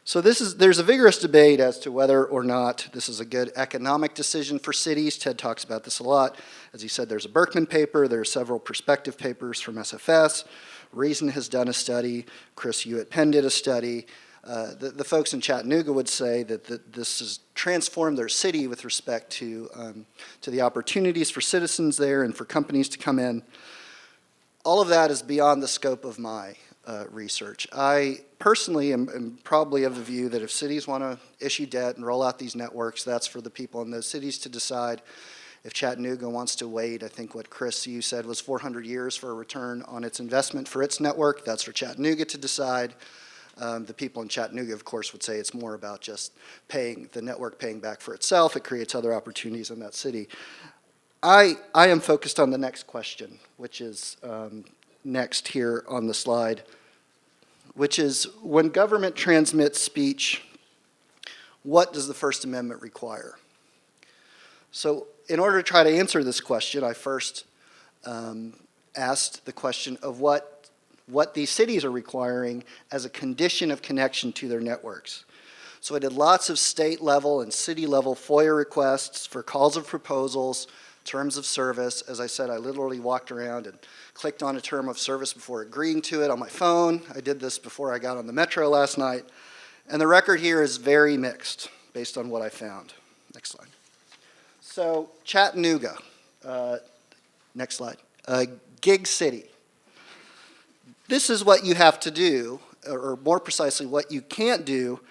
So there's a vigorous debate as to whether or not this is a good economic decision for cities. Ted talks about this a lot. As he said, there's a Berkman paper. There are several perspective papers from SFS. Reason has done a study. Chris Hewitt Penn did a study. The folks in Chattanooga would say that this has transformed their city with respect to the opportunities for citizens there and for companies to come in. All of that is beyond the scope of my research. I personally am probably of the view that if cities want to issue debt and roll out these networks, that's for the people in those cities to decide. If Chattanooga wants to wait, I think what Chris, you said was 400 years for a return on its investment for its network, that's for Chattanooga to decide. The people in Chattanooga, of course, would say it's more about just paying, the network paying back for itself. It creates other opportunities in that city. I am focused on the next question, which is next here on the slide, which is when government transmits speech, what does the First Amendment require? So in order to try to answer this question, I first asked the question of what these cities are requiring as a condition of connection to their networks. So I did lots of state level and city level FOIA requests for calls of proposals, terms of service. As I said, I literally walked around and clicked on a term of service before agreeing to it on my phone. I did this before I got on the metro last night. And the record here is very mixed based on what I found. Next slide. So Chattanooga, next slide, gig city. This is what you have to do, or more precisely, what you can't do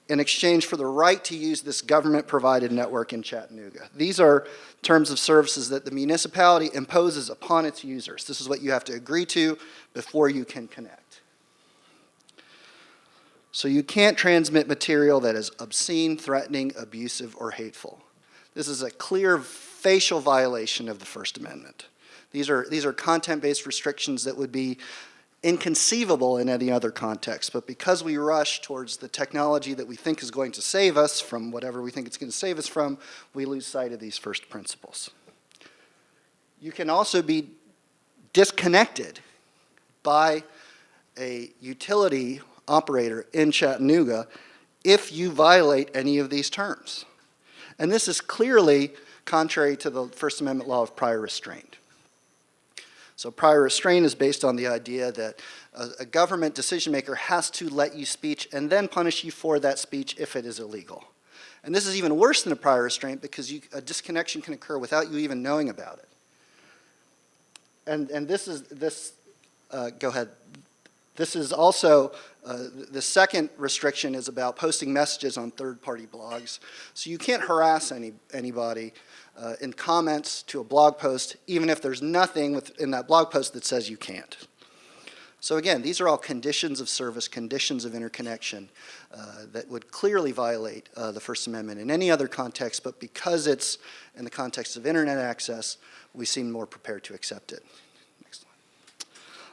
in exchange for the right to use this government-provided network in Chattanooga. These are terms of services that the municipality imposes upon its users. This is what you have to agree to before you can connect. So you can't transmit material that is obscene, threatening, abusive, or hateful. This is a clear facial violation of the First Amendment. These are content-based restrictions that would be inconceivable in any other context, but because we rush towards the technology that we think is going to save us from whatever we think it's going to save us from, we lose sight of these first principles. You can also be disconnected by a utility operator in Chattanooga if you violate any of these terms. And this is clearly contrary to the First Amendment law of prior restraint. So prior restraint is based on the idea that a government decision maker has to let you speak and then punish you for that speech if it is illegal. And this is even worse than a prior restraint because a disconnection can occur without you even knowing about it. And go ahead. This is also, the second restriction is about posting messages on third-party blogs. So you can't harass anybody in comments to a blog post, even if there's nothing within that blog post that says you can't. So again, these are all conditions of service, conditions of interconnection that would clearly violate the First Amendment in any other context, but because it's in the context of internet access, we seem more prepared to accept it. Next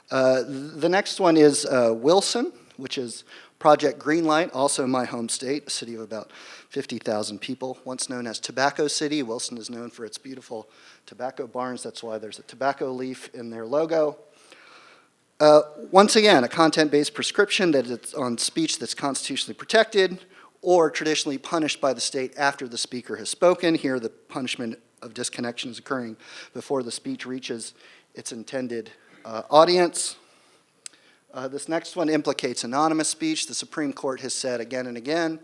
slide. The next one is Wilson, which is Project Greenlight, also my home state, a city of about 50,000 people. Once known as Tobacco City, Wilson is known for its beautiful tobacco barns. That's why there's a tobacco leaf in their logo. Once again, a content-based prescription that it's on speech that's constitutionally protected or traditionally punished by the state after the speaker has spoken. Here, the punishment of disconnection is occurring before the speech reaches its intended audience. This next one implicates anonymous speech. The Supreme Court has said again and again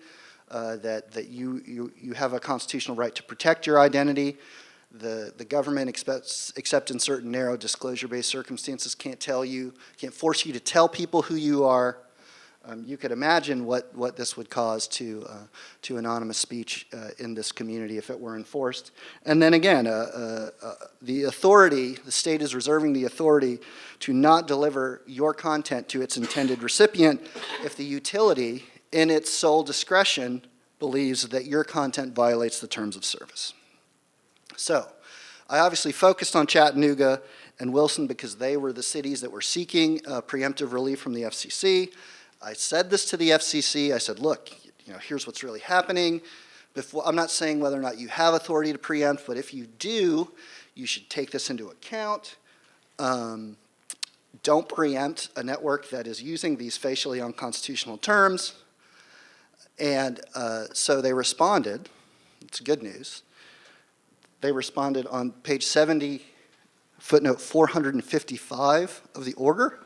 that you have a constitutional right to protect your identity. The government, except in certain narrow disclosure-based circumstances, can't force you to tell people who you are. You could imagine what this would cause to anonymous speech in this community if it were enforced. And then again, the authority, the state is reserving the authority to not deliver your content to its intended recipient if the utility, in its sole discretion, believes that your content violates the terms of service. So, I obviously focused on Chattanooga and Wilson because they were the cities that were seeking preemptive relief from the FCC. I said this to the FCC. I said, look, here's what's really happening. I'm not saying whether or not you have authority to preempt, but if you do, you should take this into account. Don't preempt a network that is using these facially unconstitutional terms. And so they responded. It's good news. They responded on page 70, footnote 455 of the order.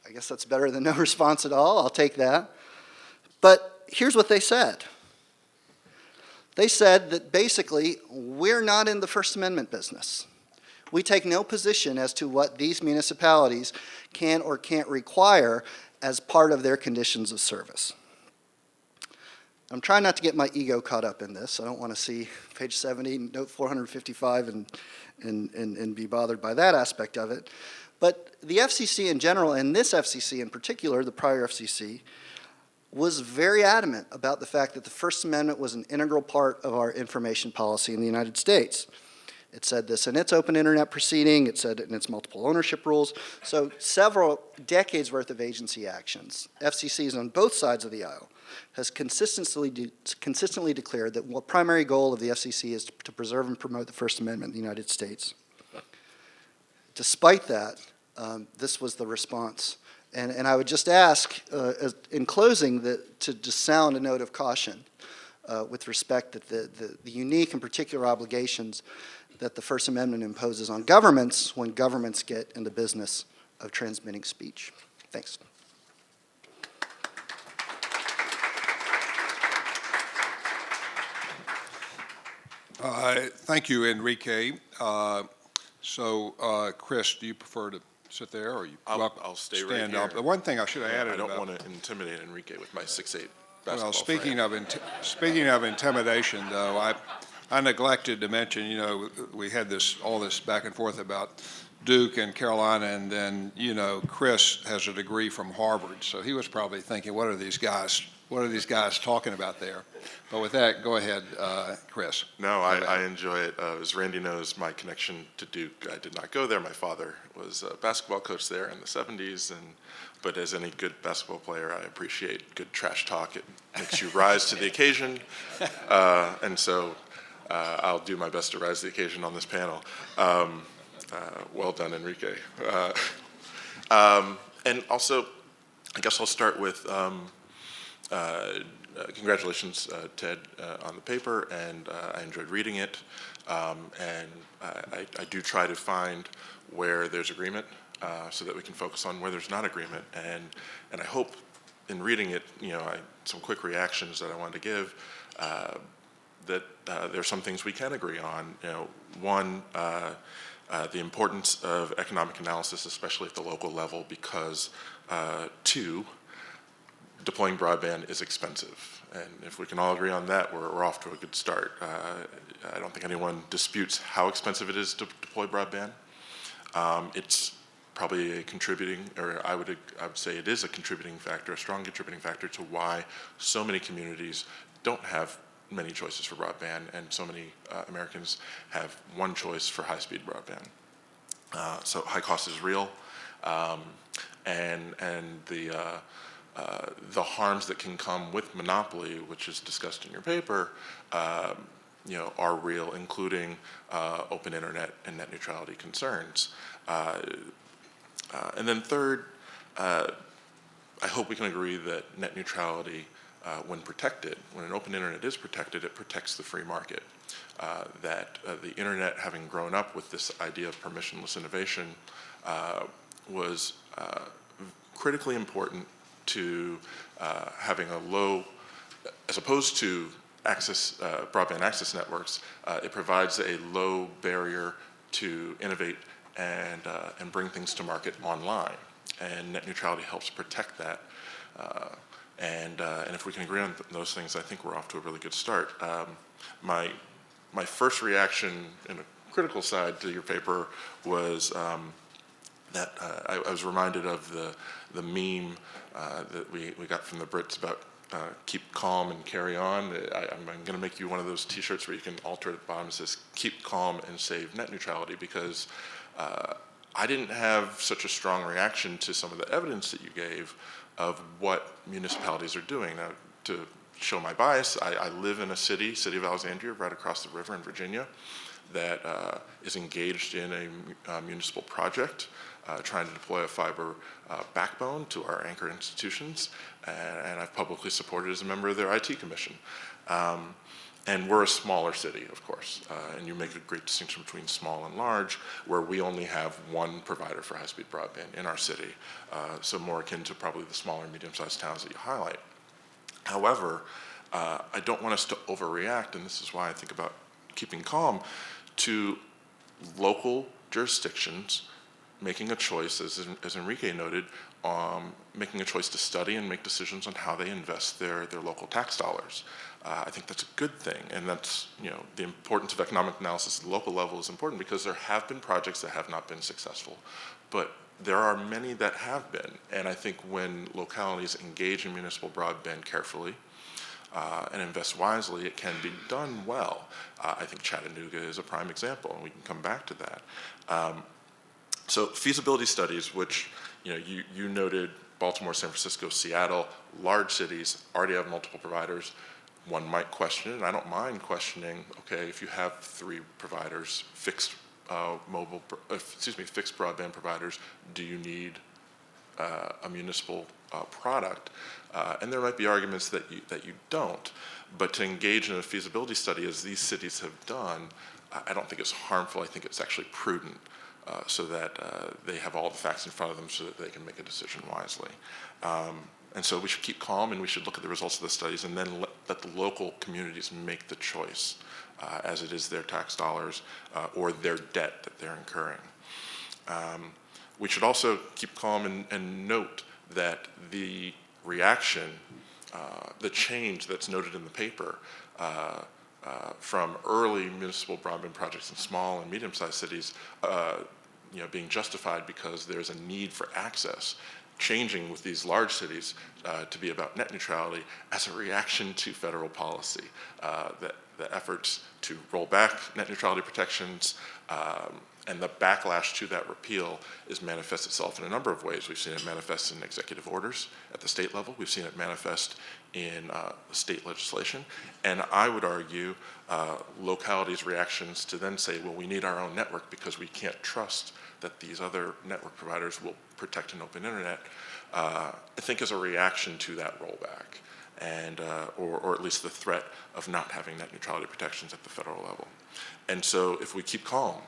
I guess that's better than no response at all. I'll take that. But here's what they said. They said that basically, we're not in the First Amendment business. We take no position as to what these municipalities can or can't require as part of their conditions of service. I'm trying not to get my ego caught up in this. I don't want to see page 70, note 455, and be bothered by that aspect of it. But the FCC in general, and this FCC in particular, the prior FCC, was very adamant about the fact that the First Amendment was an integral part of our information policy in the United States. It said this in its open internet proceeding, it said it in its multiple ownership rules. So several decades worth of agency actions, FCCs on both sides of the aisle, has consistently declared that the primary goal of the FCC is to preserve and promote the First Amendment in the United States. Despite that, this was the response. And I would just ask, in closing, to just sound a note of caution with respect that the unique and particular obligations that the First Amendment imposes on governments when governments get in the business of transmitting speech. Thanks. Thank you, Enrique. Chris, do you prefer to sit there, or you I'll stay right stand here. up? The one thing I should have added I don't about, want to intimidate Enrique with my 6'8" basketball well, frame. speaking of intimidation, though, I neglected to mention, you know, we had all this back and forth about Duke and Carolina, and then, you know, Chris has a degree from Harvard, so he was probably thinking, what are these guys talking about there? But with that, go ahead, Chris. No, I enjoy it. As Randy knows, my connection to Duke, I did not go there. My father was a basketball coach there in the 70s, but as any good basketball player, I appreciate good trash talk. It makes you rise to the occasion, and so I'll do my best to rise to the occasion on this panel. Well done, Enrique. And also, I guess I'll start with congratulations, Ted, on the paper, and I enjoyed reading it. And I do try to find where there's agreement so that we can focus on where there's not agreement. And I hope in reading it, you know, some quick reactions that I wanted to give, that there's some things we can agree on. You know, one, the importance of economic analysis, especially at the local level, because two, deploying broadband is expensive. And if we can all agree on that, we're off to a good start. I don't think anyone disputes how expensive it is to deploy broadband. It's probably a contributing, or I would say it is a contributing factor, a strong contributing factor to why so many communities don't have many choices for broadband, and so many Americans have one choice for high-speed broadband. So high cost is real, and the harms that can come with monopoly, which is discussed in your paper, you know, are real, including open internet and net neutrality concerns. And then third, I hope we can agree that net neutrality, when protected, when an open internet is protected, it protects the free market. That the internet, having grown up with this idea of permissionless innovation, was critically important to having a low, as opposed to broadband access networks, it provides a low barrier to innovate and bring things to market online. And net neutrality helps protect that. And if we can agree on those things, I think we're off to a really good start. My first reaction in a critical side to your paper was that I was reminded of the meme that we got from the Brits about keep calm and carry on. I'm going to make you one of those T-shirts where you can alter at the bottom. It says keep calm and save net neutrality, because I didn't have such a strong reaction to some of the evidence that you gave of what municipalities are doing. Now, to show my bias, I live in a city of Alexandria, right across the river in Virginia, that is engaged in a municipal project trying to deploy a fiber backbone to our anchor institutions, and I've publicly supported as a member of their IT commission. And we're a smaller city, of course, and you make a great distinction between small and large, where we only have one provider for high-speed broadband in our city, so more akin to probably the smaller, medium-sized towns that you highlight. However, I don't want us to overreact, and this is why I think about keeping calm, to local jurisdictions making a choice, as Enrique noted, making a choice to study and make decisions on how they invest their local tax dollars. I think that's a good thing, and that's, the importance of economic analysis at the local level is important because there have been projects that have not been successful, but there are many that have been, and I think when localities engage in municipal broadband carefully and invest wisely, it can be done well. I think Chattanooga is a prime example, and we can come back to that. So feasibility studies, which you noted, Baltimore, San Francisco, Seattle, large cities already have multiple providers. One might question it, and I don't mind questioning, okay, if you have 3 providers, fixed broadband providers, do you need a municipal product? And there might be arguments that you don't, but to engage in a feasibility study, as these cities have done, I don't think it's harmful. I think it's actually prudent, so that they have all the facts in front of them so that they can make a decision wisely. And so we should keep calm, and we should look at the results of the studies and then let the local communities make the choice, as it is their tax dollars or their debt that they're incurring. We should also keep calm and note that the reaction, the change that's noted in the paper from early municipal broadband projects in small and medium-sized cities, being justified because there's a need for access, changing with these large cities to be about net neutrality as a reaction to federal policy. The efforts to roll back net neutrality protections and the backlash to that repeal is manifests itself in a number of ways. We've seen it manifest in executive orders at the state level. We've seen it manifest in state legislation. And I would argue localities' reactions to then say, well, we need our own network because we can't trust that these other network providers will protect an open internet, I think is a reaction to that rollback, and or at least the threat of not having net neutrality protections at the federal level. And so if we keep calm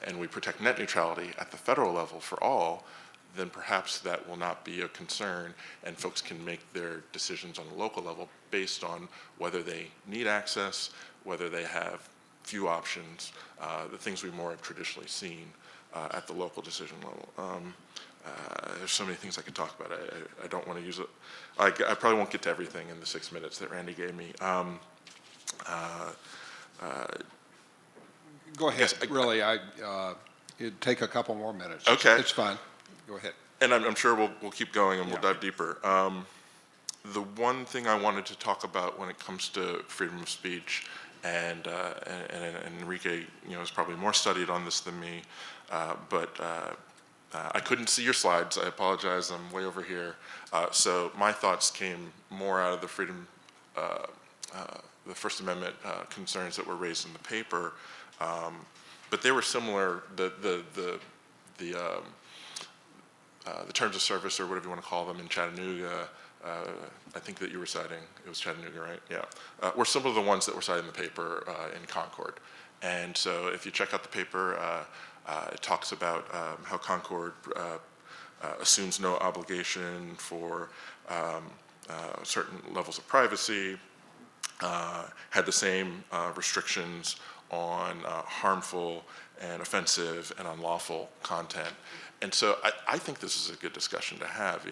and we protect net neutrality at the federal level for all, then perhaps that will not be a concern, and folks can make their decisions on the local level based on whether they need access, whether they have few options, the things we more have traditionally seen at the local decision level. There's so many things I could talk about. I don't want to use it. I probably won't get to everything in the 6 minutes that Randy gave me. Go ahead. Yes, Really, it'd take a couple more minutes. Okay. It's fine. Go ahead. And I'm sure we'll keep going and we'll Yeah. dive deeper. The one thing I wanted to talk about when it comes to freedom of speech, and Enrique, is probably more studied on this than me, but I couldn't see your slides. I apologize. I'm way over here. So my thoughts came more out of the the First Amendment concerns that were raised in the paper, but they were similar. The terms of service, or whatever you want to call them, in Chattanooga, I think that you were citing, it was Chattanooga, right? Yeah. Were some of the ones that were cited in the paper in Concord. And so if you check out the paper, it talks about how Concord assumes no obligation for certain levels of privacy, had the same restrictions on harmful and offensive and unlawful content. And so I think this is a good discussion to have.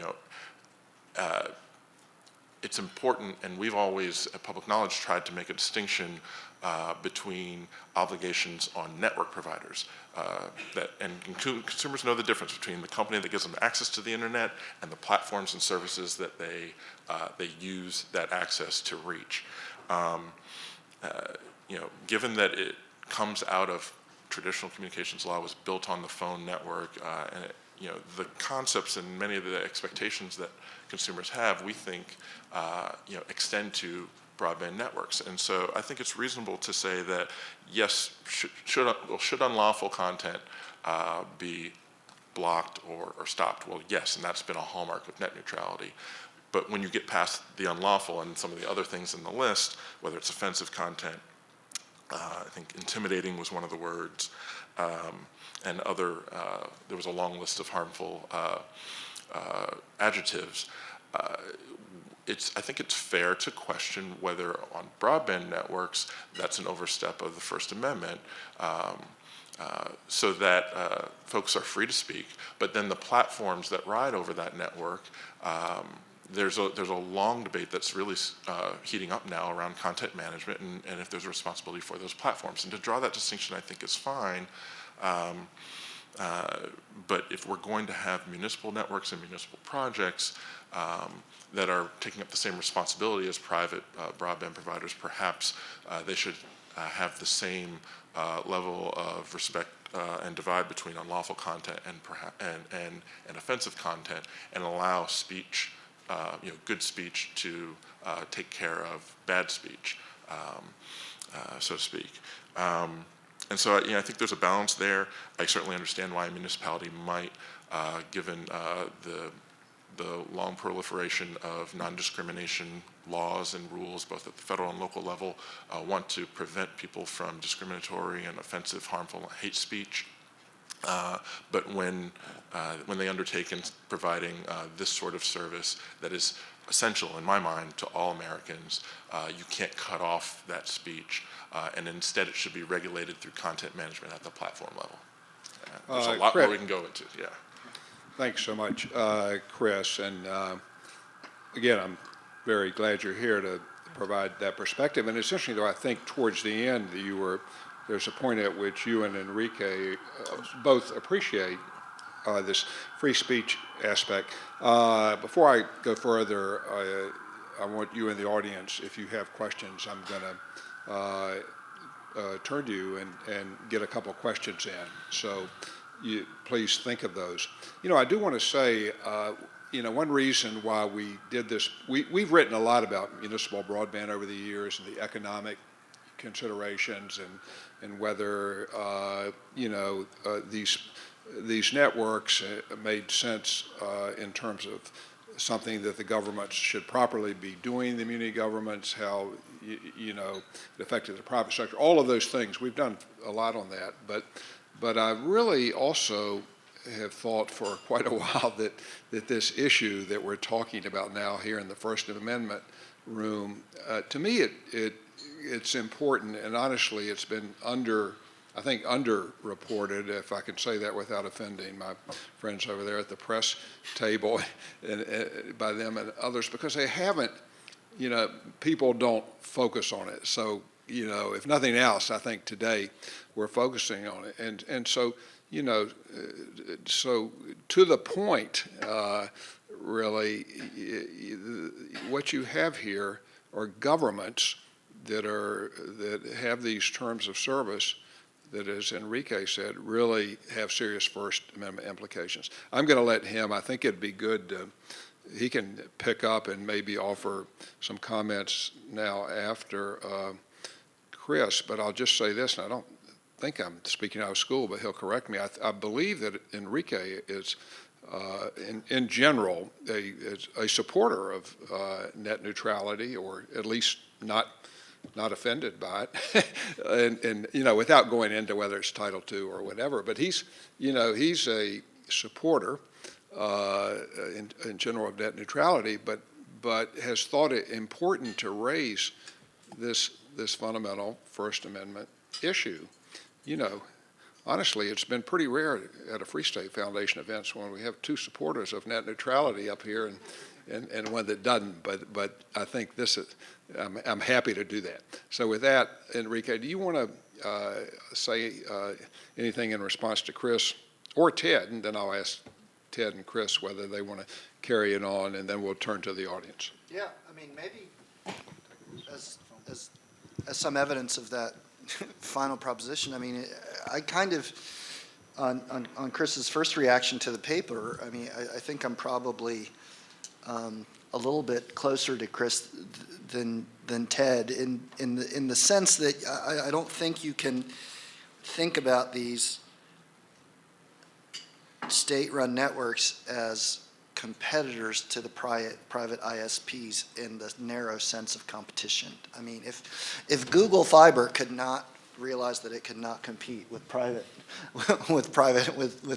It's important, and we've always, at Public Knowledge, tried to make a distinction between obligations on network providers. And consumers know the difference between the company that gives them access to the internet and the platforms and services that they use that access to reach. Given that it comes out of traditional communications law, was built on the phone network, and the concepts and many of the expectations that consumers have, we think, extend to broadband networks. And so I think it's reasonable to say that, yes, should unlawful content be blocked or stopped? Well, yes, and that's been a hallmark of net neutrality. But when you get past the unlawful and some of the other things in the list, whether it's offensive content, I think intimidating was one of the words, and other, there was a long list of harmful adjectives. I think it's fair to question whether on broadband networks that's an overstep of the First Amendment. so that folks are free to speak. But then the platforms that ride over that network, there's a long debate that's really heating up now around content management and if there's a responsibility for those platforms. And to draw that distinction, I think, is fine. But if we're going to have municipal networks and municipal projects that are taking up the same responsibility as private broadband providers, perhaps they should have the same level of respect and divide between unlawful content and offensive content, and allow speech, good speech to take care of bad speech, so to speak. And so, I think there's a balance there. I certainly understand why a municipality might, given the long proliferation of non-discrimination laws and rules, both at the federal and local level, want to prevent people from discriminatory and offensive, harmful hate speech. But when they undertake in providing this sort of service that is essential, in my mind, to all Americans, you can't cut off that speech, and instead it should be regulated through content management at the platform level. There's a lot more we can go into, yeah. Thanks so much, Chris. And again, I'm very glad you're here to provide that perspective. And it's interesting, though, I think towards the end, there's a point at which you and Enrique both appreciate this free speech aspect. Before I go further, I want you in the audience, if you have questions, I'm going to turn to you and get a couple questions in. So please think of those. I do want to say, one reason why we did this, we've written a lot about municipal broadband over the years and the economic considerations and whether, these networks made sense in terms of something that the government should properly be doing, the community governments, how, it affected the private sector, all of those things. We've done a lot on that. But I really also have thought for quite a while that this issue that we're talking about now here in the First Amendment room, to me, it's important, and honestly, it's been underreported, if I can say that without offending my friends over there at the press table, and by them and others, because they haven't, people don't focus on it. So, if nothing else, I think today we're focusing on it. And so, so to the point, really, what you have here are governments that have these terms of service that, as Enrique said, really have serious First Amendment implications. I'm going to let him, I think it'd be good, he can pick up and maybe offer some comments now after Chris, but I'll just say this, and I don't think I'm speaking out of school, but he'll correct me. I believe that Enrique is, in general, a supporter of net neutrality, or at least not offended by it, and without going into whether it's Title II or whatever. But he's a supporter in general of net neutrality, but has thought it important to raise this fundamental First Amendment issue. Honestly, it's been pretty rare at a Free State Foundation events when we have two supporters of net neutrality up here and one that doesn't. But I think this is, I'm happy to do that. So with that, Enrique, do you want to say anything in response to Chris or Ted, and then I'll ask Ted and Chris whether they want to carry it on, and then we'll turn to the audience. Yeah, maybe as some evidence of that final proposition, I kind of, on Chris's first reaction to the paper, I think I'm probably a little bit closer to Chris than Ted in the sense that I don't think you can think about these state-run networks as competitors to the private ISPs in the narrow sense of competition. If Google Fiber could not realize that it could not compete with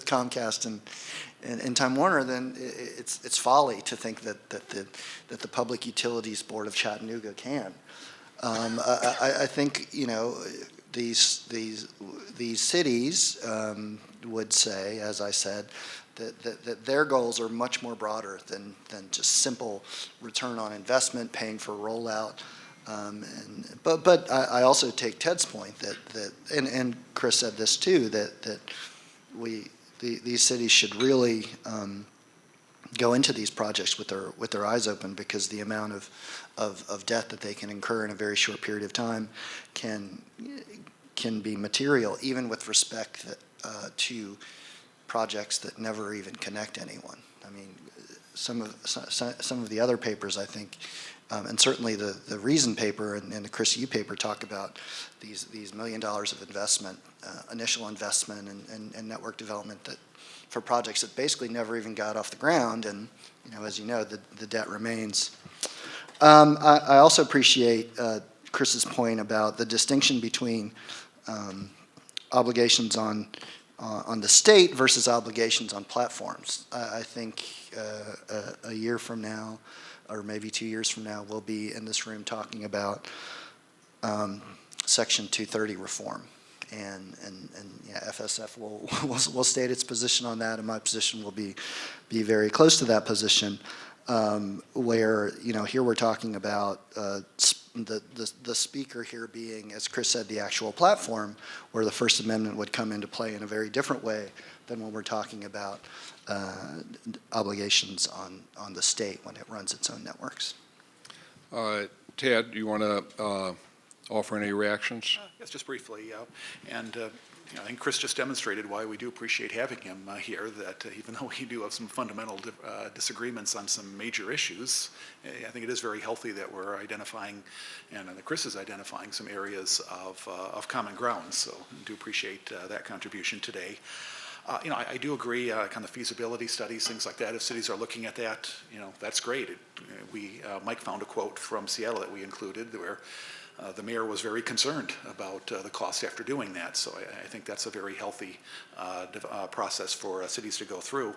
Comcast and Time Warner, then it's folly to think that the Public Utilities Board of Chattanooga can. I think these cities would say, as I said, that their goals are much more broader than just simple return on investment, paying for rollout. But I also take Ted's point that and Chris said this too, that these cities should really go into these projects with their eyes open, because the amount of debt that they can incur in a very short period of time can be material, even with respect to projects that never even connect anyone. I mean, some of the other papers, I think, and certainly the Reason paper and the Chris Yu paper talk about these $1 million of investment, initial investment and network development that for projects that basically never even got off the ground, and as you know, the debt remains. I also appreciate Chris's point about the distinction between obligations on the state versus obligations on platforms. I think a year from now, or maybe 2 years from now, we'll be in this room talking about Section 230 reform. And yeah, FSF will state its position on that, and my position will be very close to that position, where, here we're talking about the speaker here being, as Chris said, the actual platform, where the First Amendment would come into play in a very different way than when we're talking about obligations on the state when it runs its own networks. Ted, do you want to offer any reactions? Yes, just briefly. I think Chris just demonstrated why we do appreciate having him here, that even though we do have some fundamental disagreements on some major issues, I think it is very healthy that we're identifying, and that Chris is identifying some areas of common ground. So I do appreciate that contribution today. I do agree, kind of feasibility studies, things like that. If cities are looking at that, that's great. Mike found a quote from Seattle that we included where the mayor was very concerned about the costs after doing that. So I think that's a very healthy process for cities to go through.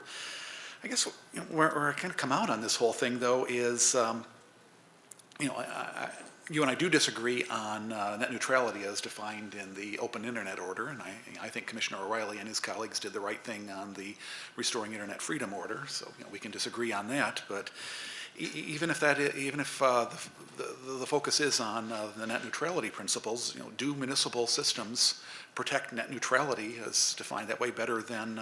I guess where I kind of come out on this whole thing, though, is you and I do disagree on net neutrality as defined in the Open Internet Order, and I think Commissioner O'Reilly and his colleagues did the right thing on the Restoring Internet Freedom Order. So we can disagree on that, but even if the focus is on the net neutrality principles, do municipal systems protect net neutrality as defined that way better than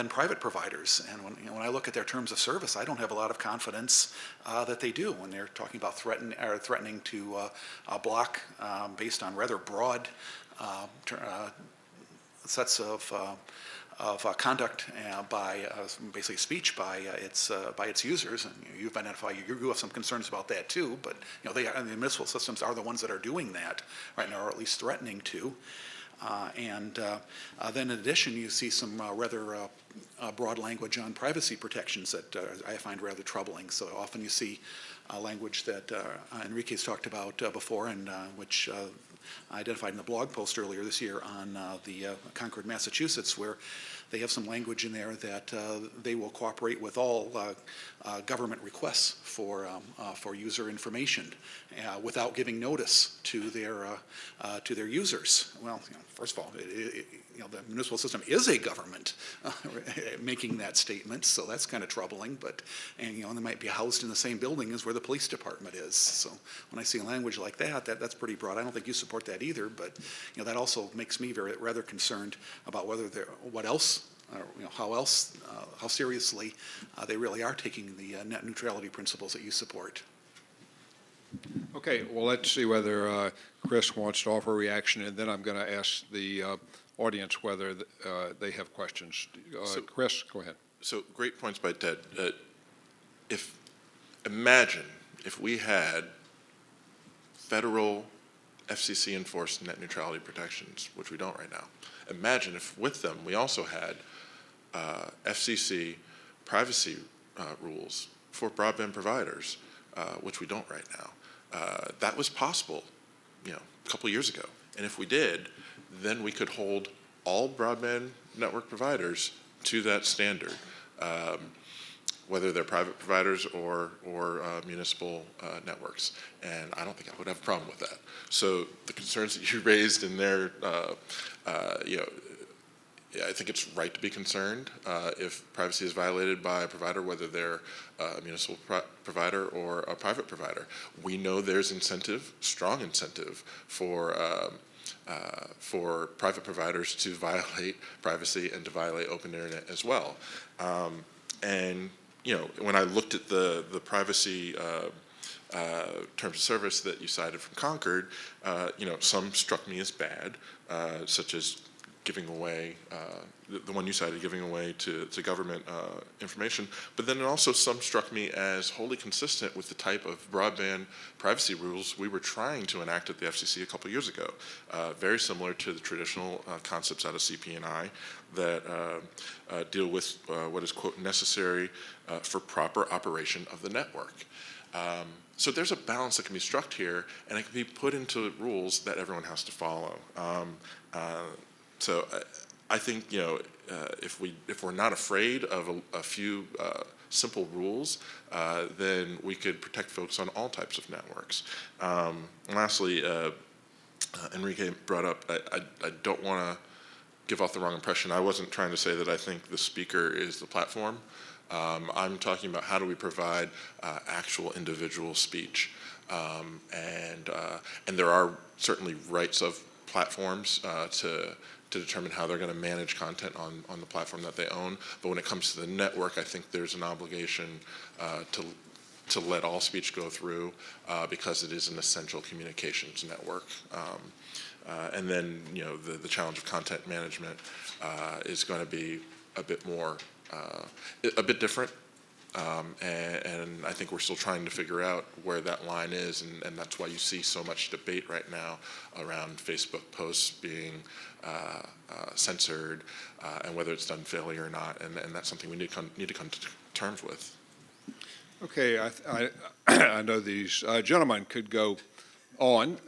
private providers? And when I look at their terms of service, I don't have a lot of confidence that they do when they're talking about threatening to block based on rather broad sets of conduct by basically speech by its users, and you've identified you have some concerns about that too. But the municipal systems are the ones that are doing that right now, or at least threatening to. Then in addition, you see some rather broad language on privacy protections that I find rather troubling. So often you see language that Enrique's talked about before, and which identified in the blog post earlier this year on the Concord, Massachusetts, where they have some language in there that they will cooperate with all government requests for user information without giving notice to their users. Well, first of all, the municipal system is a government making that statement, so that's kind of troubling. But they might be housed in the same building as where the police department is. So when I see language like that, that's pretty broad. I don't think you support that either, but that also makes me rather concerned about whether how seriously they really are taking the net neutrality principles that you support. Okay, well, let's see whether Chris wants to offer a reaction, and then I'm going to ask the audience whether they have questions. Chris, go ahead. So great points by Ted. Imagine if we had federal FCC enforced net neutrality protections, which we don't right now. Imagine if with them we also had FCC privacy rules for broadband providers, which we don't right now. That was possible, a couple years ago. And if we did, then we could hold all broadband network providers to that standard. whether they're private providers or municipal networks. And I don't think I would have a problem with that. So the concerns that you raised in there, you know, I think it's right to be concerned if privacy is violated by a provider, whether they're a municipal provider or a private provider. We know there's incentive, strong incentive for private providers to violate privacy and to violate open internet as well. And you know, when I looked at the privacy terms of service that you cited from Concord, you know, some struck me as bad, such as giving away, the one you cited, giving away to government information, but then also some struck me as wholly consistent with the type of broadband privacy rules we were trying to enact at the FCC a couple years ago. Very similar to the traditional concepts out of CP&I that deal with what is, quote, necessary for proper operation of the network. So there's a balance that can be struck here, and it can be put into rules that everyone has to follow. So I think, you know, if we're not afraid of a few simple rules, then we could protect folks on all types of networks. And lastly, Enrique brought up, I don't want to give off the wrong impression. I wasn't trying to say that I think the speaker is the platform. I'm talking about how do we provide actual individual speech. And there are certainly rights of platforms to determine how they're going to manage content on the platform that they own. But when it comes to the network, I think there's an obligation to let all speech go through because it is an essential communications network. And then, you know, the challenge of content management is going to be a bit more, a bit different. And I think we're still trying to figure out where that line is, and that's why you see so much debate right now around Facebook posts being censored and whether it's done fairly or not, and that's something we need to come to terms with. Okay, I know these gentlemen could go on,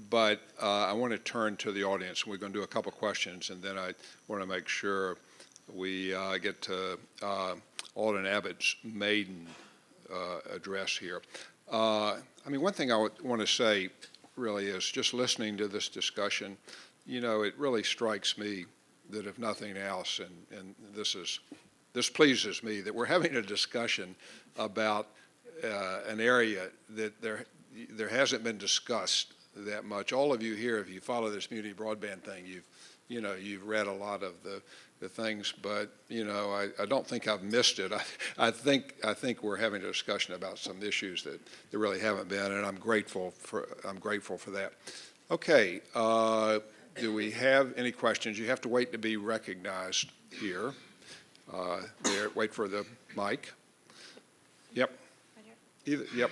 but I want to turn to the audience. We're going to do a couple questions, and then I want to make sure we get to Alden Abbott's maiden address here. I mean, one thing I want to say really is just listening to this discussion, you know, it really strikes me that if nothing else, and this pleases me, that we're having a discussion about an area that there hasn't been discussed that much. All of you here, if you follow this community broadband thing, you've read a lot of the things, but you know, I don't think I've missed it. I think we're having a discussion about some issues that there really haven't been, and I'm grateful for that. Okay, do we have any questions? You have to wait to be recognized here. There, wait for the mic. Yep. Yep.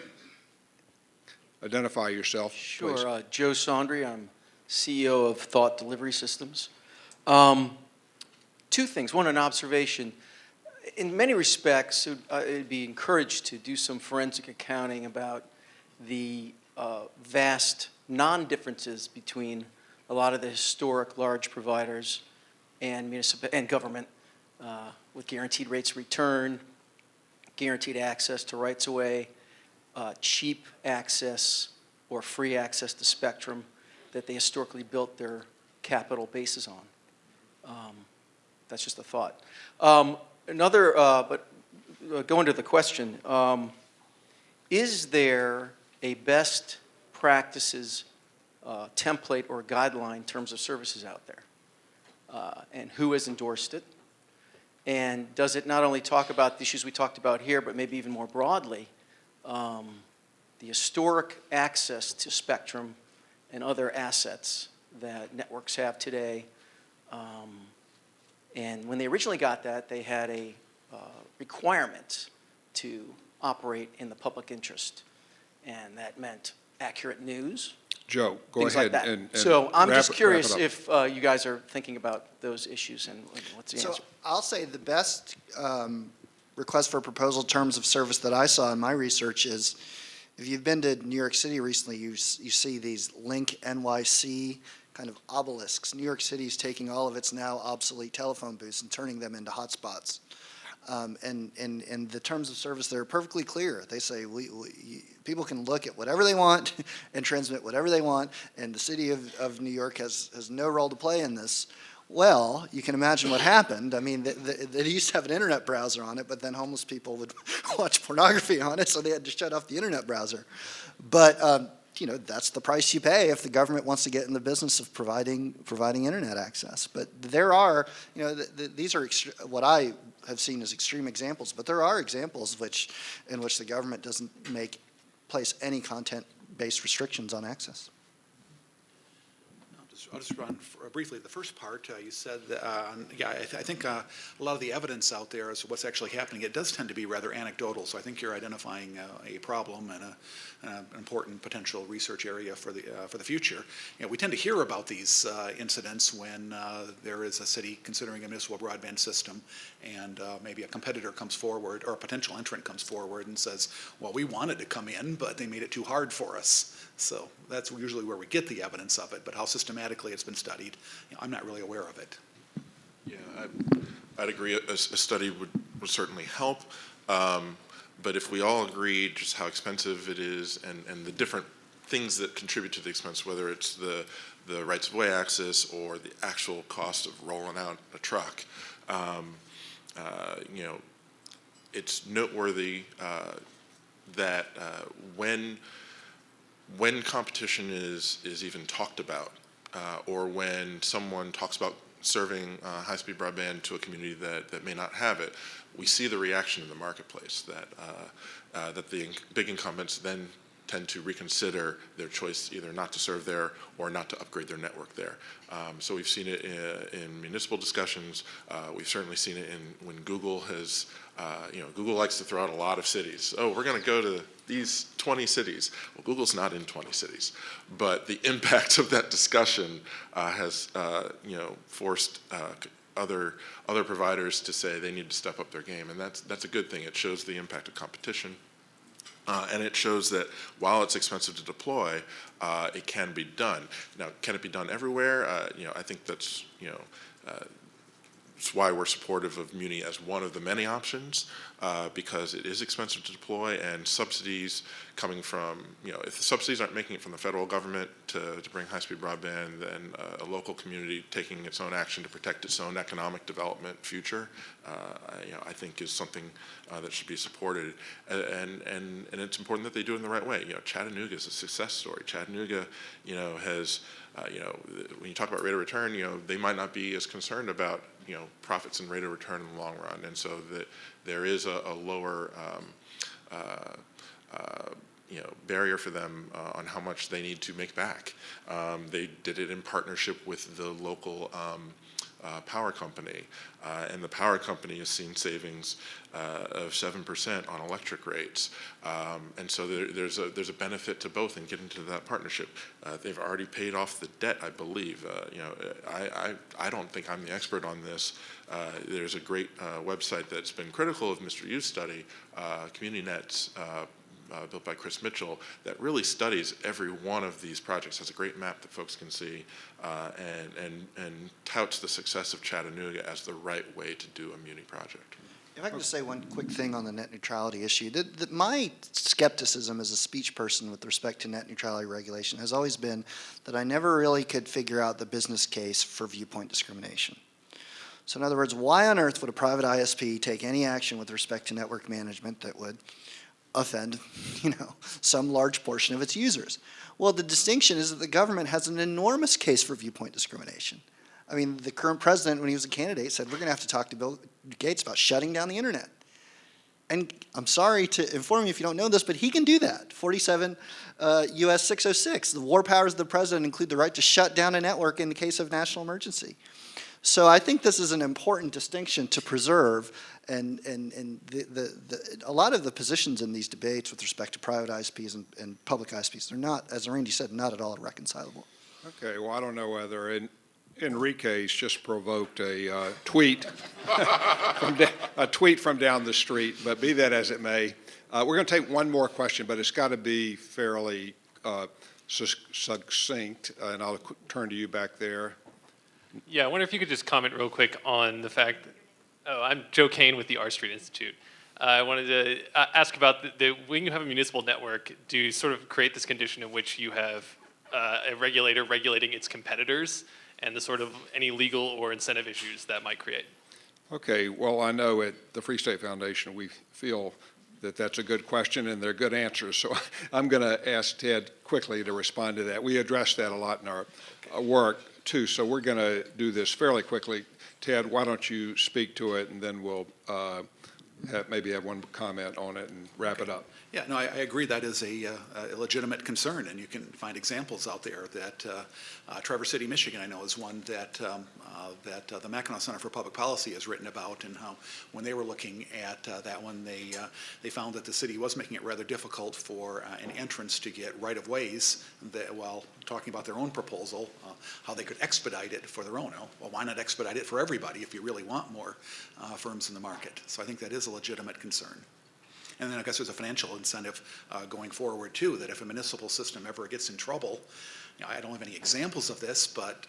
Identify yourself, please. Sure. Joe Sondry. I'm CEO of Thought Delivery Systems. Two things. One, an observation. In many respects, it'd be encouraged to do some forensic accounting about the vast non-differences between a lot of the historic large providers and municipal and government with guaranteed rates of return, guaranteed access to rights of way, cheap access or free access to spectrum that they historically built their capital bases on. That's just a thought. But going to the question, is there a best practices template or guideline in terms of services out there? And who has endorsed it? And does it not only talk about the issues we talked about here, but maybe even more broadly, the historic access to spectrum and other assets that networks have today? And when they originally got that, they had a requirement to operate in the public interest. And that meant accurate news, Joe, go things ahead like that. and So I'm just wrap it curious up. if you guys are thinking about those issues and what's the So answer? I'll say the best request for proposal terms of service that I saw in my research is, if you've been to New York City recently, you see these Link NYC kind of obelisks. New York City is taking all of its now obsolete telephone booths and turning them into hotspots. And the terms of service, they're perfectly clear. They say people can look at whatever they want and transmit whatever they want, and the city of New York has no role to play in this. Well, you can imagine what happened. I mean, they used to have an internet browser on it, but then homeless people would watch pornography on it, so they had to shut off the internet browser. But that's the price you pay if the government wants to get in the business of providing internet access. But there are, these are what I have seen as extreme examples, but there are examples in which the government doesn't place any content-based restrictions on access. I'll just run briefly the first part. You said, I think a lot of the evidence out there as to what's actually happening, it does tend to be rather anecdotal. So I think you're identifying a problem and an important potential research area for the future. We tend to hear about these incidents when there is a city considering a municipal broadband system, and maybe a competitor comes forward or a potential entrant comes forward and says, well, we wanted to come in, but they made it too hard for us. So that's usually where we get the evidence of it, but how systematically it's been studied, I'm not really aware of it. Yeah, I'd agree. A study would certainly help. But if we all agree just how expensive it is and the different things that contribute to the expense, whether it's the rights of way access or the actual cost of rolling out a truck, it's noteworthy that when competition is even talked about, or when someone talks about serving high-speed broadband to a community that may not have it, we see the reaction in the marketplace that the big incumbents then tend to reconsider their choice either not to serve there or not to upgrade their network there. So we've seen it in municipal discussions. We've certainly seen it when Google has, Google likes to throw out a lot of cities. Oh, we're going to go to these 20 cities. Well, Google's not in 20 cities, but the impact of that discussion has, forced other providers to say they need to step up their game, and that's a good thing. It shows the impact of competition. And it shows that while it's expensive to deploy, it can be done. Now, can it be done everywhere? I think that's why we're supportive of Muni as one of the many options, because it is expensive to deploy, and subsidies coming from, if the subsidies aren't making it from the federal government to bring high-speed broadband, then a local community taking its own action to protect its own economic development future, I think is something that should be supported. And it's important that they do it in the right way. Chattanooga is a success story. Chattanooga, has, when you talk about rate of return, they might not be as concerned about profits and rate of return in the long run, and so that there is a lower barrier for them on how much they need to make back. They did it in partnership with the local power company, and the power company has seen savings of 7% on electric rates, and so there's a benefit to both in getting to that partnership. They've already paid off the debt, I believe. I don't think I'm the expert on this. There's a great website that's been critical of Mr. Yu's study, CommunityNet's, built by Chris Mitchell, that really studies every one of these projects, has a great map that folks can see, and touts the success of Chattanooga as the right way to do a Muni project. If I can just say one quick thing on the net neutrality issue. My skepticism as a speech person with respect to net neutrality regulation has always been that I never really could figure out the business case for viewpoint discrimination. So in other words, why on earth would a private ISP take any action with respect to network management that would offend, some large portion of its users? Well, the distinction is that the government has an enormous case for viewpoint discrimination. I mean, the current president, when he was a candidate, said, we're going to have to talk to Bill Gates about shutting down the internet. And I'm sorry to inform you if you don't know this, but he can do that. 47 U.S. 606. The war powers of the president include the right to shut down a network in the case of national emergency. So I think this is an important distinction to preserve, and a lot of the positions in these debates with respect to private ISPs and public ISPs, they're not, as Randy said, not at all reconcilable. Okay, well, I don't know whether Enrique's just provoked a tweet from down the street, but be that as it may, we're going to take one more question, but it's got to be fairly succinct, and I'll turn to you back there. Yeah, I wonder if you could just comment real quick on the fact Oh, I'm Joe Kane with the R Street Institute. I wanted to ask about when you have a municipal network, do you sort of create this condition in which you have a regulator regulating its competitors and the sort of any legal or incentive issues that might create? Okay, well, I know at the Free State Foundation, we feel that that's a good question and they're good answers. So I'm going to ask Ted quickly to respond to that. We address that a lot in our work too, so we're going to do this fairly quickly. Ted, why don't you speak to it, and then we'll maybe have one comment on it and wrap it up. Yeah, no, I agree that is a legitimate concern, and you can find examples out there that Traverse City, Michigan, I know is one that the Mackinac Center for Public Policy has written about, and how when they were looking at that one, they found that the city was making it rather difficult for an entrance to get right-of-ways while talking about their own proposal, how they could expedite it for their own. Well, why not expedite it for everybody if you really want more firms in the market? So I think that is a legitimate concern. And then I guess there's a financial incentive going forward too, that if a municipal system ever gets in trouble, I don't have any examples of this, but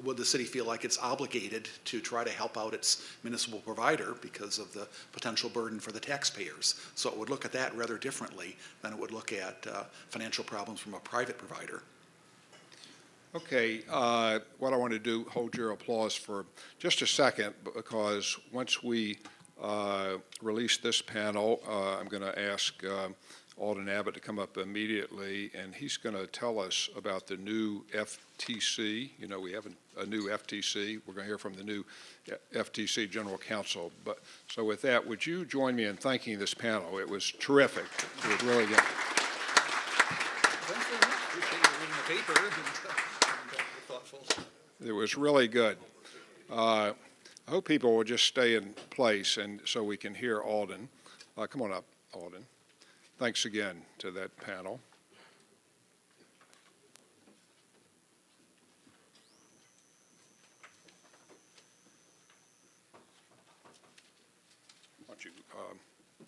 would the city feel like it's obligated to try to help out its municipal provider because of the potential burden for the taxpayers? So it would look at that rather differently than it would look at financial problems from a private provider. Okay, what I want to do, hold your applause for just a second, because once we release this panel, I'm going to ask Alden Abbott to come up immediately, and he's going to tell us about the new FTC. You know, we have a new FTC. We're going to hear from the new FTC General Counsel. But so with that, would you join me in thanking this panel? It was terrific. It was really good. Thanks very much. Appreciate you reading the paper and thoughtful. It was really good. I hope people will just stay in place and so we can hear Alden. Come on up, Alden. Thanks again to that panel. Why don't you,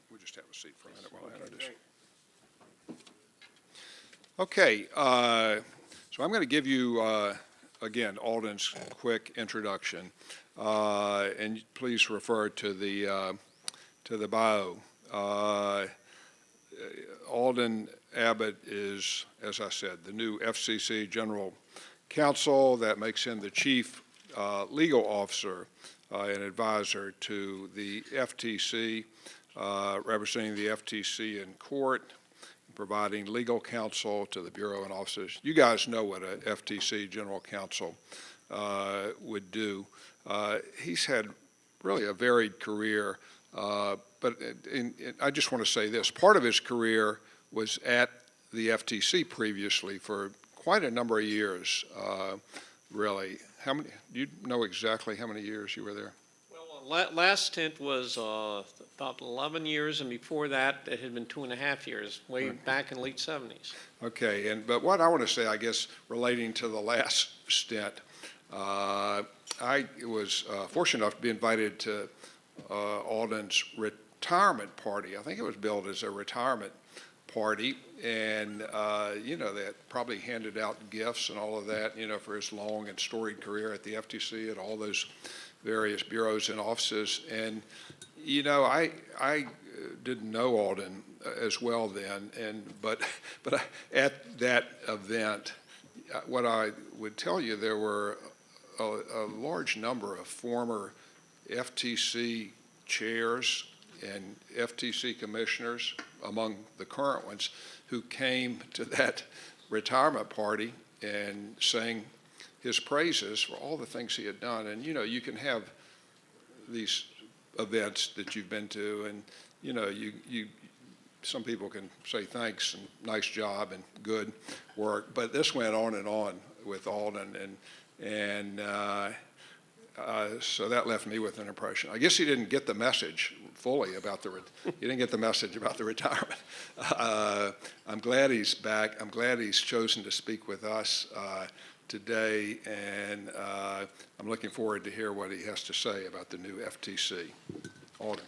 we'll just have a seat for a minute while I introduce. Okay, so I'm going to give you, again, Alden's quick introduction. And please refer to the bio. Alden Abbott is, as I said, the new FCC General Counsel. That makes him the Chief Legal Officer and Advisor to the FTC, representing the FTC in court, providing legal counsel to the Bureau and officers. You guys know what a FTC General Counsel would do. He's had really a varied career, but I just want to say this. Part of his career was at the FTC previously for quite a number of years, really. How many? Do you know exactly how many years you were there? Well, last stint was about 11 years, and before that, it had been 2.5 years, way back in late 70s. Okay, but what I want to say, I guess, relating to the last stint, I was fortunate enough to be invited to Alden's retirement party. I think it was billed as a retirement party, and you know, they had probably handed out gifts and all of that, you know, for his long and storied career at the FTC and all those various bureaus and offices. And you know, I didn't know Alden as well then, but at that event, what I would tell you, there were a large number of former FTC chairs and FTC commissioners, among the current ones, who came to that retirement party and sang his praises for all the things he had done. And, you know, you can have these events that you've been to, and, you know, some people can say thanks and nice job and good work, but this went on with Alden, and so that left me with an impression. I guess he didn't get the message fully about the retirement. I'm glad he's back. I'm glad he's chosen to speak with us today, and I'm looking forward to hear what he has to say about the new FTC. Alden.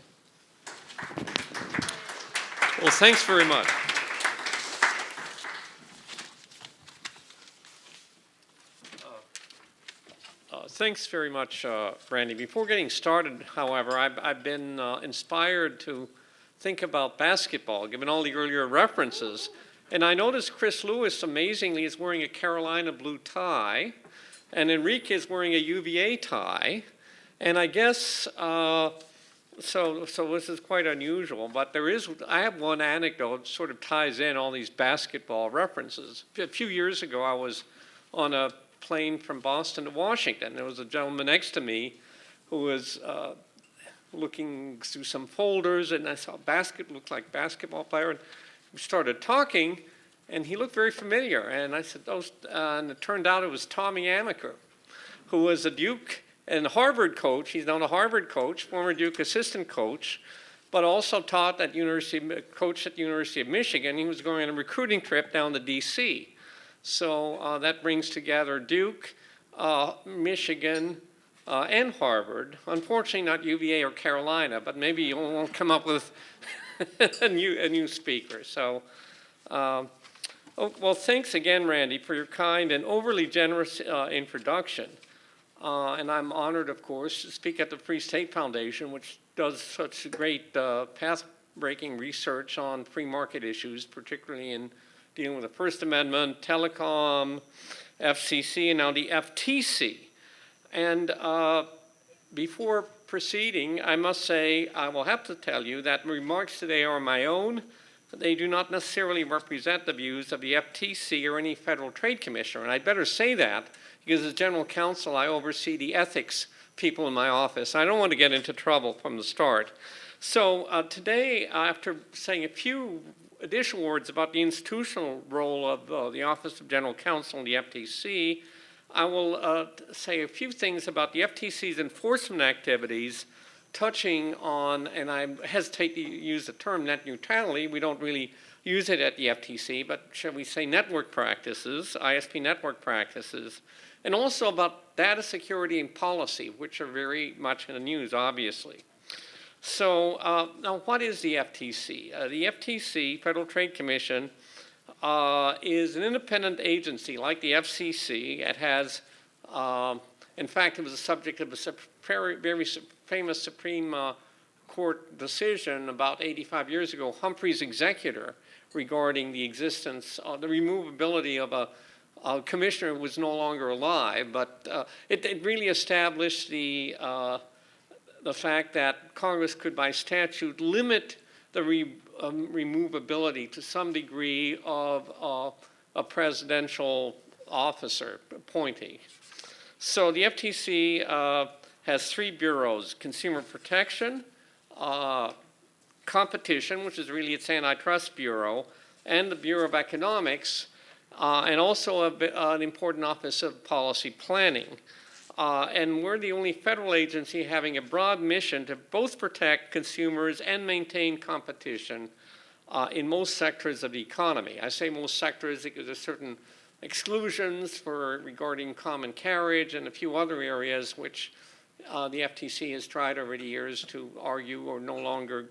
Well, thanks very much. Thanks very much, Randy. Before getting started, however, I've been inspired to think about basketball, given all the earlier references. And I noticed Chris Lewis, amazingly, is wearing a Carolina blue tie, and Enrique is wearing a UVA tie. And I guess, so this is quite unusual, but I have one anecdote that sort of ties in all these basketball references. A few years ago, I was on a plane from Boston to Washington. There was a gentleman next to me who was looking through some folders, and I saw looked like basketball player, and we started talking, and he looked very familiar. And I said, and it turned out it was Tommy Amaker, who was a Duke and Harvard coach. He's now a Harvard coach, former Duke assistant coach, but also taught at coached at the University of Michigan. He was going on a recruiting trip down to DC. So that brings together Duke, Michigan, and Harvard. Unfortunately, not UVA or Carolina, but maybe you'll come up with a new speaker. So, well, thanks again, Randy, for your kind and overly generous introduction. And I'm honored, of course, to speak at the Free State Foundation, which does such great path-breaking research on free market issues, particularly in dealing with the First Amendment, telecom, FCC, and now the FTC. And before proceeding, I must say, I will have to tell you that remarks today are my own. They do not necessarily represent the views of the FTC or any federal trade commissioner. And I'd better say that because as general counsel, I oversee the ethics people in my office. I don't want to get into trouble from the start. So today, after saying a few additional words about the institutional role of the Office of General Counsel and the FTC, I will say a few things about the FTC's enforcement activities touching on, and I hesitate to use the term net neutrality. We don't really use it at the FTC, but shall we say network practices, ISP network practices, and also about data security and policy, which are very much in the news, obviously. So now what is the FTC? The FTC, Federal Trade Commission, is an independent agency like the FCC. It has, in fact, it was the subject of a very famous Supreme Court decision about 85 years ago, Humphrey's Executor, regarding the existence, the removability of a commissioner who was no longer alive. But it really established the fact that Congress could, by statute, limit the removability to some degree of a presidential officer appointee. So the FTC has three bureaus: Consumer Protection, Competition, which is really its antitrust bureau, and the Bureau of Economics, and also an important office of policy planning. And we're the only federal agency having a broad mission to both protect consumers and maintain competition in most sectors of the economy. I say most sectors because there's certain exclusions regarding common carriage and a few other areas which the FTC has tried over the years to argue are no longer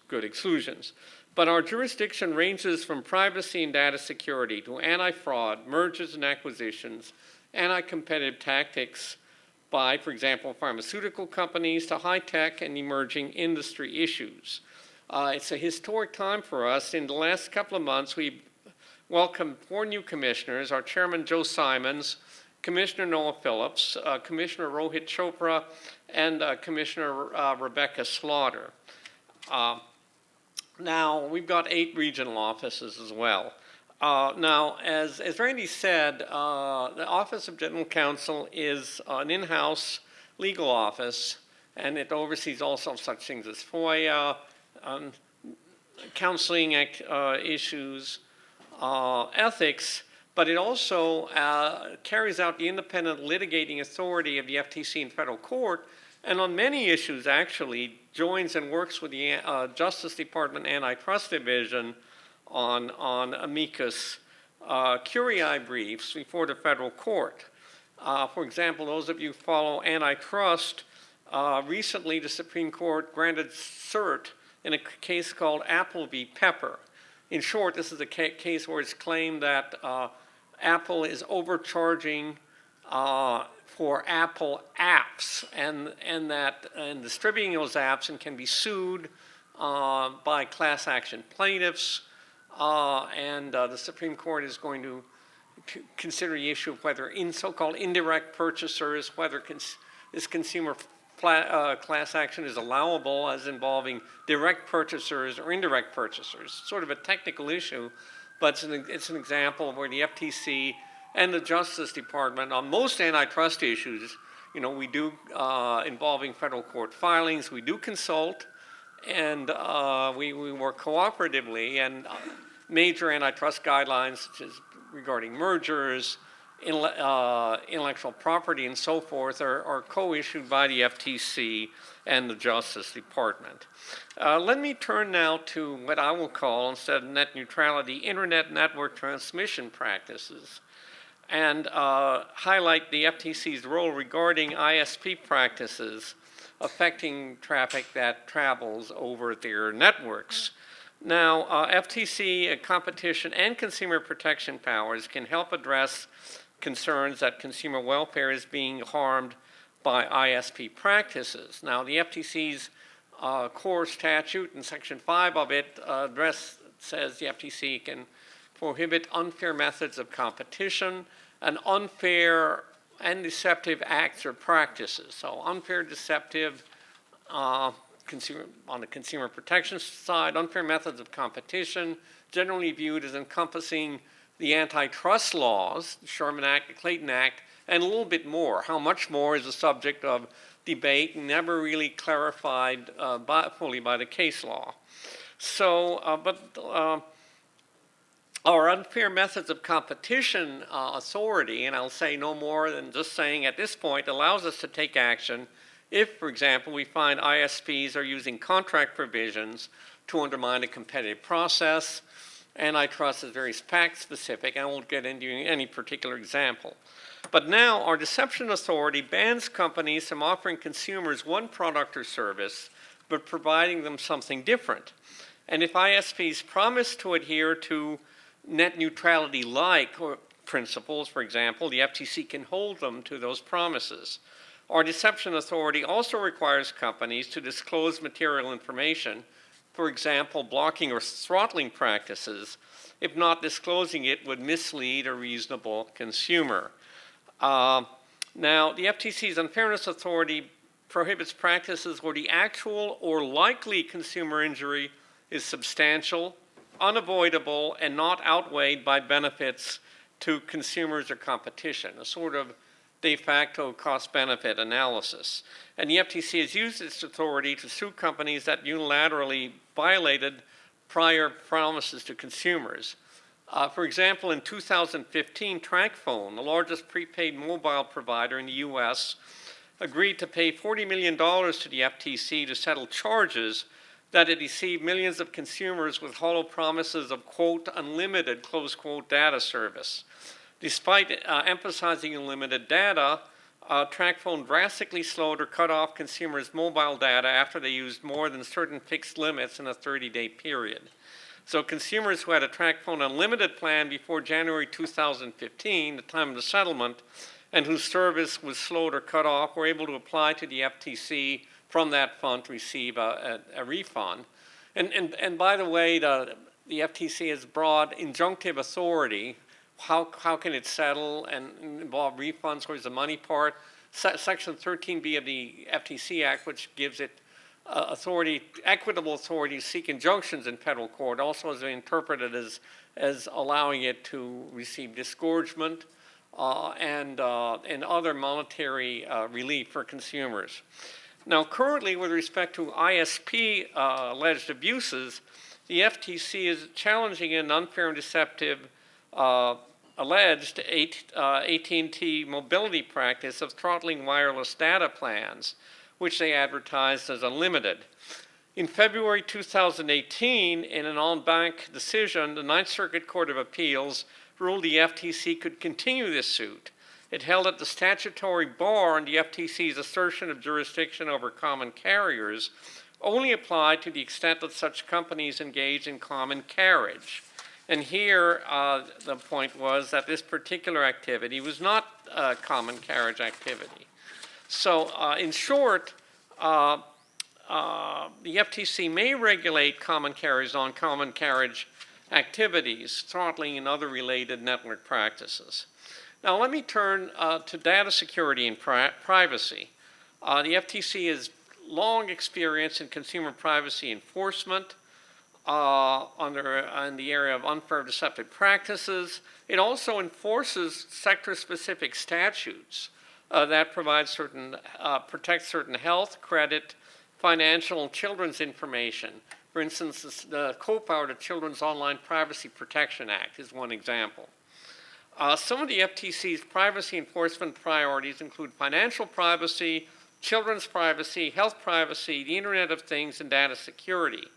good exclusions. But our jurisdiction ranges from privacy and data security to anti-fraud, mergers and acquisitions, anti-competitive tactics by, for example, pharmaceutical companies, to high-tech and emerging industry issues. It's a historic time for us. In the last couple of months, we've welcomed 4 new commissioners: our chairman, Joe Simons, Commissioner Noah Phillips, Commissioner Rohit Chopra, and Commissioner Rebecca Slaughter. Now, we've got 8 regional offices as well. Now, as Randy said, the Office of General Counsel is an in-house legal office, and it oversees also such things as FOIA, counseling issues, ethics, but it also carries out the independent litigating authority of the FTC in federal court, and on many issues actually joins and works with the Justice Department Antitrust Division on amicus curiae briefs before the federal court. For example, those of you who follow antitrust, recently the Supreme Court granted cert in a case called Apple v. Pepper. In short, this is a case where it's claimed that Apple is overcharging for Apple apps, and distributing those apps and can be sued by class action plaintiffs. The Supreme Court is going to consider the issue of whether in so-called indirect purchasers, whether this consumer class action is allowable as involving direct purchasers or indirect purchasers. Sort of a technical issue, but it's an example where the FTC and the Justice Department, on most antitrust issues, we do, involving federal court filings, we do consult, and we work cooperatively, and major antitrust guidelines, such as regarding mergers, intellectual property, and so forth, are co-issued by the FTC and the Justice Department. Let me turn now to what I will call, instead of net neutrality, internet network transmission practices, and highlight the FTC's role regarding ISP practices affecting traffic that travels over their networks. Now, FTC competition and consumer protection powers can help address concerns that consumer welfare is being harmed by ISP practices. Now, the FTC's core statute in Section 5 of it says the FTC can prohibit unfair methods of competition and unfair and deceptive acts or practices. So unfair, deceptive, on the consumer protection side, unfair methods of competition, generally viewed as encompassing the antitrust laws, the Sherman Act, the Clayton Act, and a little bit more. How much more is a subject of debate, never really clarified fully by the case law. So, our unfair methods of competition authority, and I'll say no more than just saying at this point, allows us to take action if, for example, we find ISPs are using contract provisions to undermine a competitive process. Antitrust is very fact-specific. I won't get into any particular example. But now our deception authority bans companies from offering consumers one product or service, but providing them something different. And if ISPs promise to adhere to net neutrality-like principles, for example, the FTC can hold them to those promises. Our deception authority also requires companies to disclose material information, for example, blocking or throttling practices. If not disclosing it would mislead a reasonable consumer. Now, the FTC's unfairness authority prohibits practices where the actual or likely consumer injury is substantial, unavoidable, and not outweighed by benefits to consumers or competition, a sort of de facto cost-benefit analysis. And the FTC has used its authority to sue companies that unilaterally violated prior promises to consumers. For example, in 2015, TracFone, the largest prepaid mobile provider in the U.S., agreed to pay $40 million to the FTC to settle charges that it deceived millions of consumers with hollow promises of, quote, unlimited, close quote, data service. Despite emphasizing unlimited data, TracFone drastically slowed or cut off consumers' mobile data after they used more than certain fixed limits in a 30-day period. So consumers who had a TracFone Unlimited plan before January 2015, the time of the settlement, and whose service was slowed or cut off were able to apply to the FTC from that fund to receive a refund. And by the way, the FTC has broad injunctive authority. How can it settle and involve refunds? Where's the money part? Section 13B of the FTC Act, which gives it authority, equitable authority to seek injunctions in federal court, also has been interpreted as allowing it to receive disgorgement and other monetary relief for consumers. Now, currently, with respect to ISP alleged abuses, the FTC is challenging an unfair and deceptive alleged AT&T mobility practice of throttling wireless data plans, which they advertised as unlimited. In February 2018, in an en banc decision, the Ninth Circuit Court of Appeals ruled the FTC could continue this suit. It held that the statutory bar on the FTC's assertion of jurisdiction over common carriers only applied to the extent that such companies engage in common carriage. And here, the point was that this particular activity was not a common carriage activity. So in short, the FTC may regulate common carriage on common carriage activities, throttling and other related network practices. Now let me turn to data security and privacy. The FTC has long experience in consumer privacy enforcement in the area of unfair deceptive practices. It also enforces sector-specific statutes that provide protect certain health, credit, financial, and children's information. For instance, the COPA, the Children's Online Privacy Protection Act, is one example. Some of the FTC's privacy enforcement priorities include financial privacy, children's privacy, health privacy, the Internet of Things, and data security.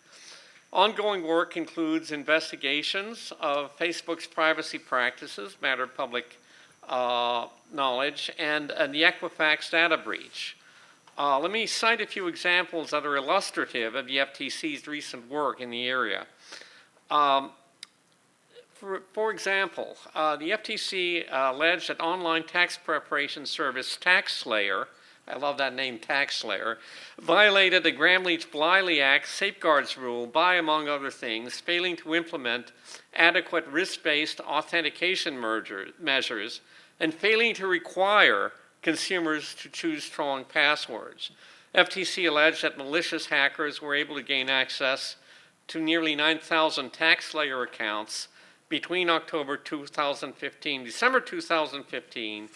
Ongoing work includes investigations of Facebook's privacy practices, matter of public knowledge, and the Equifax data breach. Let me cite a few examples that are illustrative of the FTC's recent work in the area. For example, the FTC alleged that online tax preparation service TaxSlayer, I love that name, TaxSlayer, violated the Gramm-Leach-Bliley Act safeguards rule by, among other things, failing to implement adequate risk-based authentication measures and failing to require consumers to choose strong passwords. FTC alleged that malicious hackers were able to gain access to nearly 9,000 TaxSlayer accounts between October 2015, December 2015,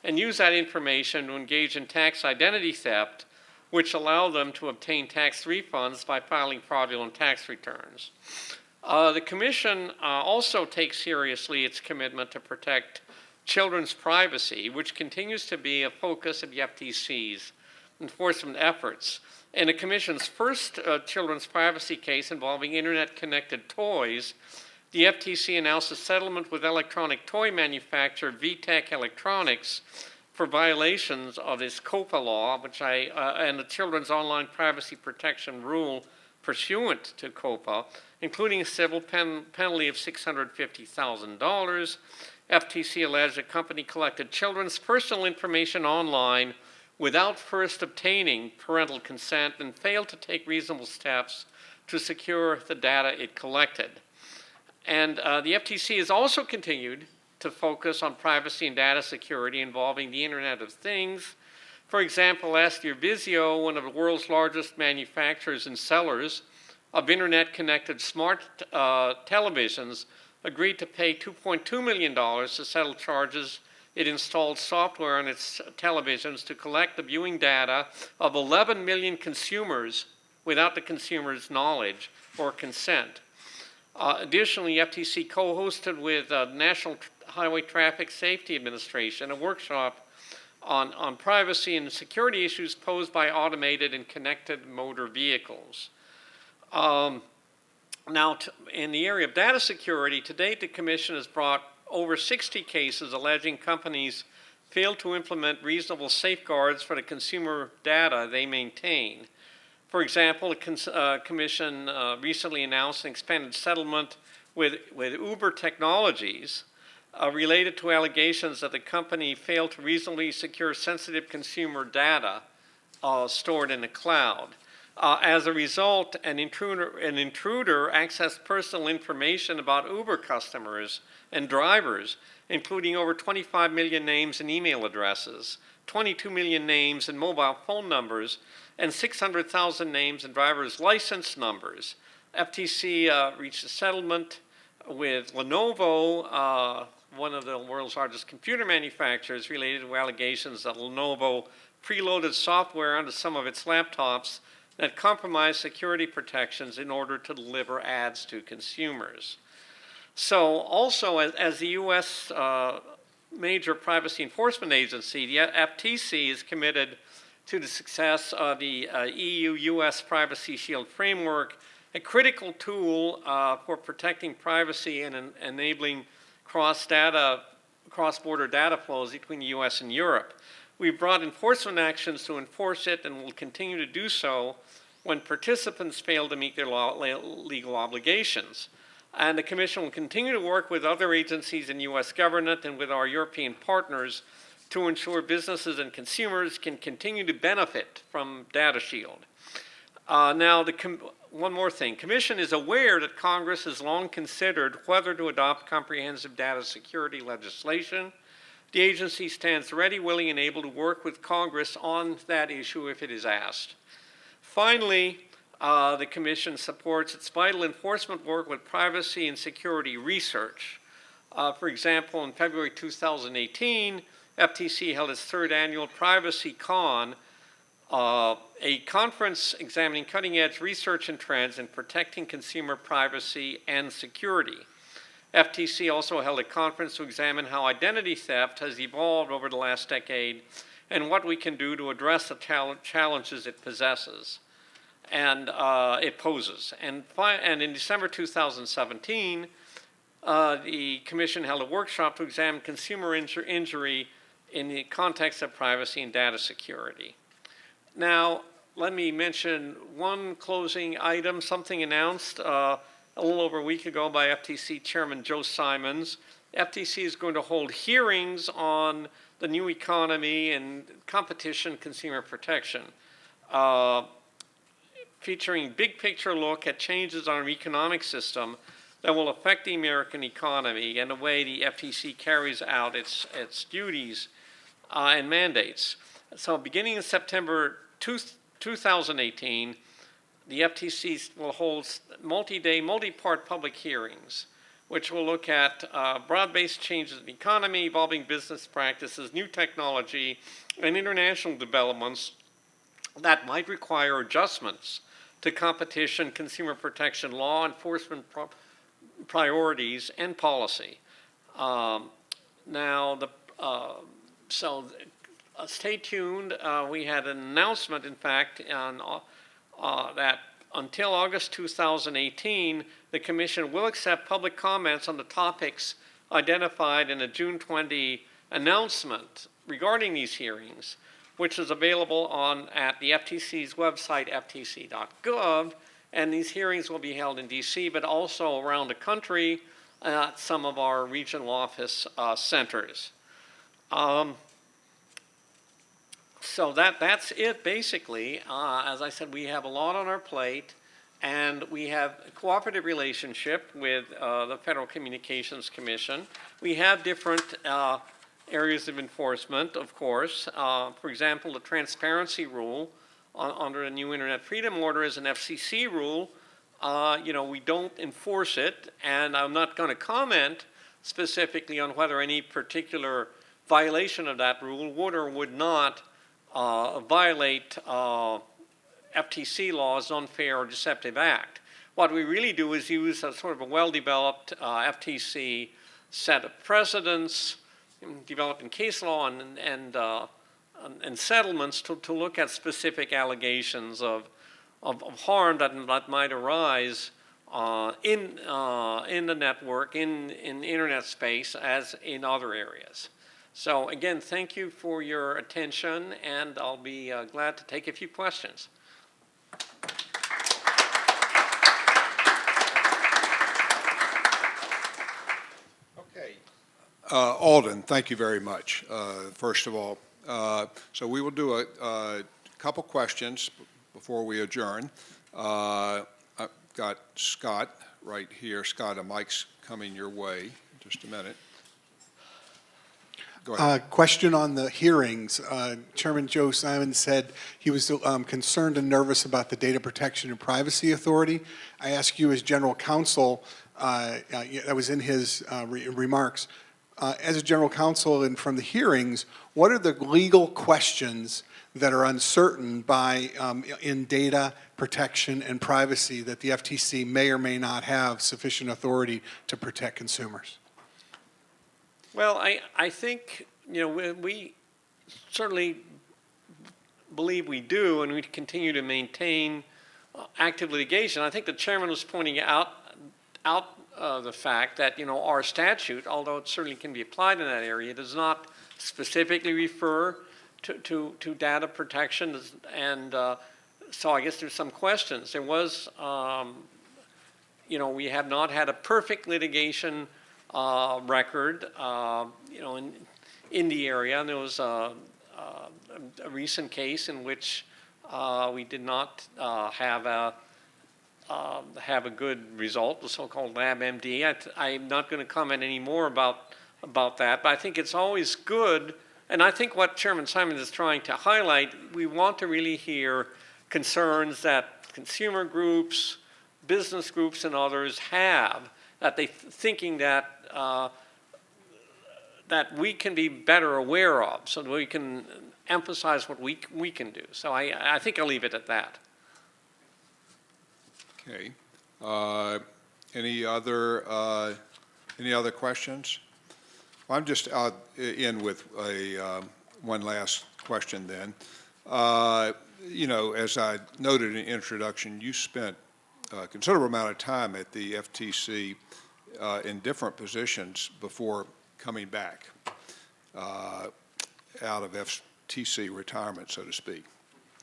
and use that information to engage in tax identity theft, which allowed them to obtain tax refunds by filing fraudulent tax returns. The Commission also takes seriously its commitment to protect children's privacy, which continues to be a focus of the FTC's enforcement efforts. In the Commission's first children's privacy case involving internet-connected toys, the FTC announced a settlement with electronic toy manufacturer VTech Electronics for violations of this COPA law, and the Children's Online Privacy Protection Rule pursuant to COPA, including a civil penalty of $650,000. FTC alleged the company collected children's personal information online without first obtaining parental consent and failed to take reasonable steps to secure the data it collected. And the FTC has also continued to focus on privacy and data security involving the Internet of Things. For example, last year, Vizio, one of the world's largest manufacturers and sellers of Internet-connected smart televisions, agreed to pay $2.2 million to settle charges it installed software on its televisions to collect the viewing data of 11 million consumers without the consumer's knowledge or consent. Additionally, FTC co-hosted with National Highway Traffic Safety Administration a workshop on privacy and security issues posed by automated and connected motor vehicles. Now, in the area of data security, to date the Commission has brought over 60 cases alleging companies failed to implement reasonable safeguards for the consumer data they maintain. For example, the Commission recently announced an expanded settlement with Uber Technologies related to allegations that the company failed to reasonably secure sensitive consumer data stored in the cloud. As a result, an intruder accessed personal information about Uber customers and drivers, including over 25 million names and email addresses, 22 million names and mobile phone numbers, and 600,000 names and driver's license numbers. FTC reached a settlement with Lenovo, one of the world's largest computer manufacturers, related to allegations that Lenovo preloaded software onto some of its laptops that compromised security protections in order to deliver ads to consumers. So also, as the U.S. major privacy enforcement agency, the FTC is committed to the success of the EU-U.S. Privacy Shield framework, a critical tool for protecting privacy and enabling cross-border data flows between the U.S. and Europe. We've brought enforcement actions to enforce it and will continue to do so when participants fail to meet their legal obligations. And the Commission will continue to work with other agencies in U.S. government and with our European partners to ensure businesses and consumers can continue to benefit from Data Shield. Now, one more thing. Commission is aware that Congress has long considered whether to adopt comprehensive data security legislation. The agency stands ready, willing, and able to work with Congress on that issue if it is asked. Finally, the Commission supports its vital enforcement work with privacy and security research. For example, in February 2018, FTC held its third annual Privacy Con, a conference examining cutting-edge research and trends in protecting consumer privacy and security. FTC also held a conference to examine how identity theft has evolved over the last decade and what we can do to address the challenges it possesses and it poses. And in December 2017, the Commission held a workshop to examine consumer injury in the context of privacy and data security. Now, let me mention one closing item, something announced a little over a week ago by FTC Chairman Joe Simons. FTC is going to hold hearings on the new economy and competition consumer protection, featuring big picture look at changes on our economic system that will affect the American economy and the way the FTC carries out its duties and mandates. So beginning in September 2018, the FTC will hold multi-day, multi-part public hearings, which will look at broad-based changes in the economy, evolving business practices, new technology, and international developments that might require adjustments to competition, consumer protection, law enforcement priorities, and policy. Stay tuned. We had an announcement, in fact, on, that until August 2018, the Commission will accept public comments on the topics identified in a June 20 announcement regarding these hearings, which is available at the FTC's website, ftc.gov, and these hearings will be held in DC, but also around the country at some of our regional office centers. So that's it, basically. As I said, we have a lot on our plate, and we have a cooperative relationship with the Federal Communications Commission. We have different areas of enforcement, of course. For example, the transparency rule under the new Internet Freedom Order is an FCC rule. We don't enforce it, and I'm not going to comment specifically on whether any particular violation of that rule would or would not violate FTC law's unfair or deceptive act. What we really do is use a sort of a well-developed FTC set of precedents developed in case law and settlements to look at specific allegations of harm that might arise in the network, in internet space, as in other areas. So again, thank you for your attention, and I'll be glad to take a few questions. Okay. Alden, thank you very much, first of all. So we will do a couple questions before we adjourn. I've got Scott right here. Scott, a mic's coming your way. Just a minute. Go ahead. Question on the hearings. Chairman Joe Simon said he was concerned and nervous about the Data Protection and Privacy Authority. I ask you as General Counsel, that was in his remarks, as a General Counsel and from the hearings, what are the legal questions that are uncertain in data protection and privacy that the FTC may or may not have sufficient authority to protect consumers? Well, I think, we certainly believe we do, and we continue to maintain active litigation. I think the chairman was pointing out the fact that, our statute, although it certainly can be applied in that area, does not specifically refer to data protection, and so I guess there's some questions. There was you know, we have not had a perfect litigation record, you know, in the area. And there was a recent case in which we did not have a good result, the so-called LabMD. I'm not going to comment any more about that, but I think it's always good, and I think what Chairman Simon is trying to highlight, we want to really hear concerns that consumer groups, business groups, and others have, that they thinking that that we can be better aware of, so that we can emphasize what we can do. So I think I'll leave it at that. Okay. Any other questions? Well, I'm just in with one last question then. You know, as I noted in the introduction, you spent a considerable amount of time at the FTC in different positions before coming back out of FTC retirement, so to speak,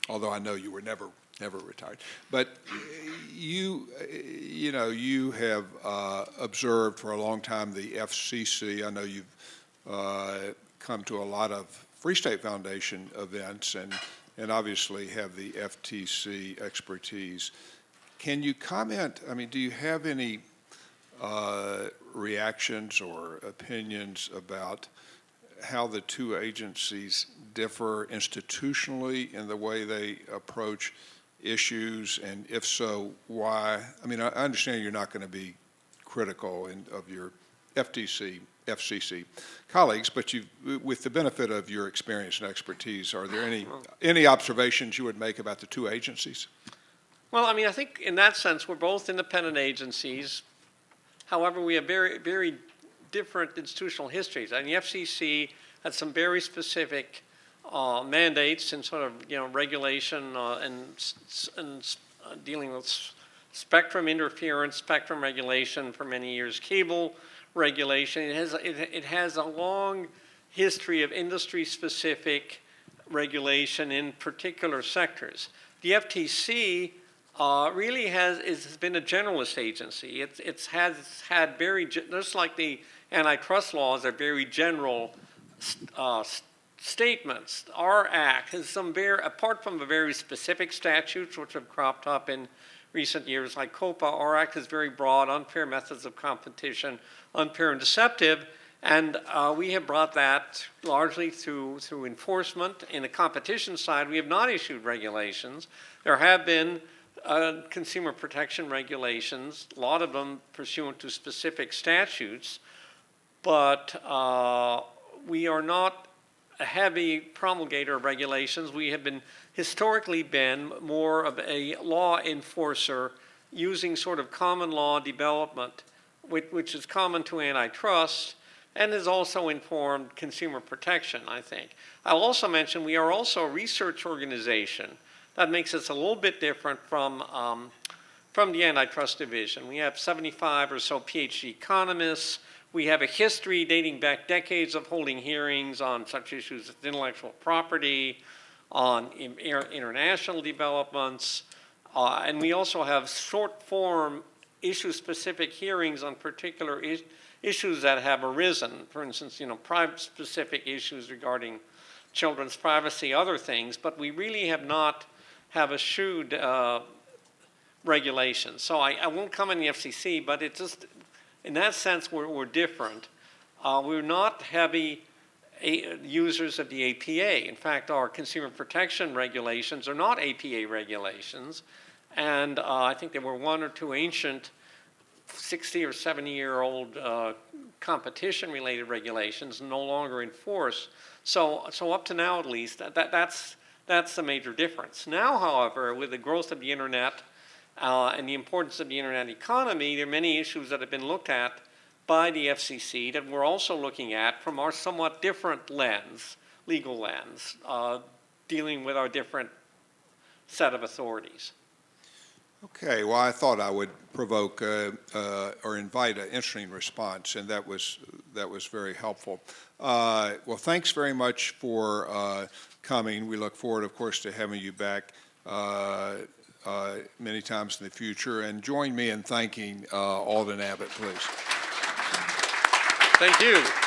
although I know you were never retired. But you know, you have observed for a long time the FCC. I know you've come to a lot of Free State Foundation events and obviously have the FTC expertise. Can you comment, I mean, do you have any reactions or opinions about how the two agencies differ institutionally in the way they approach issues, and if so, why? I mean, I understand you're not going to be critical of your FCC colleagues, but with the benefit of your experience and expertise, are there any observations you would make about the two agencies? Well, I mean, I think in that sense, we're both independent agencies. However, we have very, very different institutional histories. And the FCC had some very specific mandates in sort of, you know, regulation and dealing with spectrum interference, spectrum regulation for many years, cable regulation. It has a long history of industry-specific regulation in particular sectors. The FTC really has been a generalist agency. It has had very, just like the antitrust laws are very general statements. Our act has some apart from the very specific statutes which have cropped up in recent years like COPA, our act is very broad, unfair methods of competition, unfair and deceptive, and we have brought that largely through enforcement. In the competition side, we have not issued regulations. There have been consumer protection regulations, a lot of them pursuant to specific statutes, but we are not a heavy promulgator of regulations. We have historically been more of a law enforcer using sort of common law development, which is common to antitrust and has also informed consumer protection, I think. I'll also mention we are also a research organization. That makes us a little bit different from the antitrust division. We have 75 or so PhD economists. We have a history dating back decades of holding hearings on such issues as intellectual property, on international developments, and we also have short-form issue-specific hearings on particular issues that have arisen. For instance, you know, specific issues regarding children's privacy, other things, but we really have eschewed regulations. So I won't comment on the FCC, but it's just, in that sense, we're different. We're not heavy users of the APA. In fact, our consumer protection regulations are not APA regulations. And I think there were one or two ancient 60 or 70-year-old competition-related regulations no longer in force. So up to now, at least, that's the major difference. Now, however, with the growth of the internet and the importance of the internet economy, there are many issues that have been looked at by the FCC that we're also looking at from our somewhat different lens, legal lens, dealing with our different set of authorities. Okay, well, I thought I would provoke or invite an interesting response, and that was very helpful. Well, thanks very much for coming. We look forward, of course, to having you back many times in the future. And join me in thanking Alden Abbott, please. Thank you.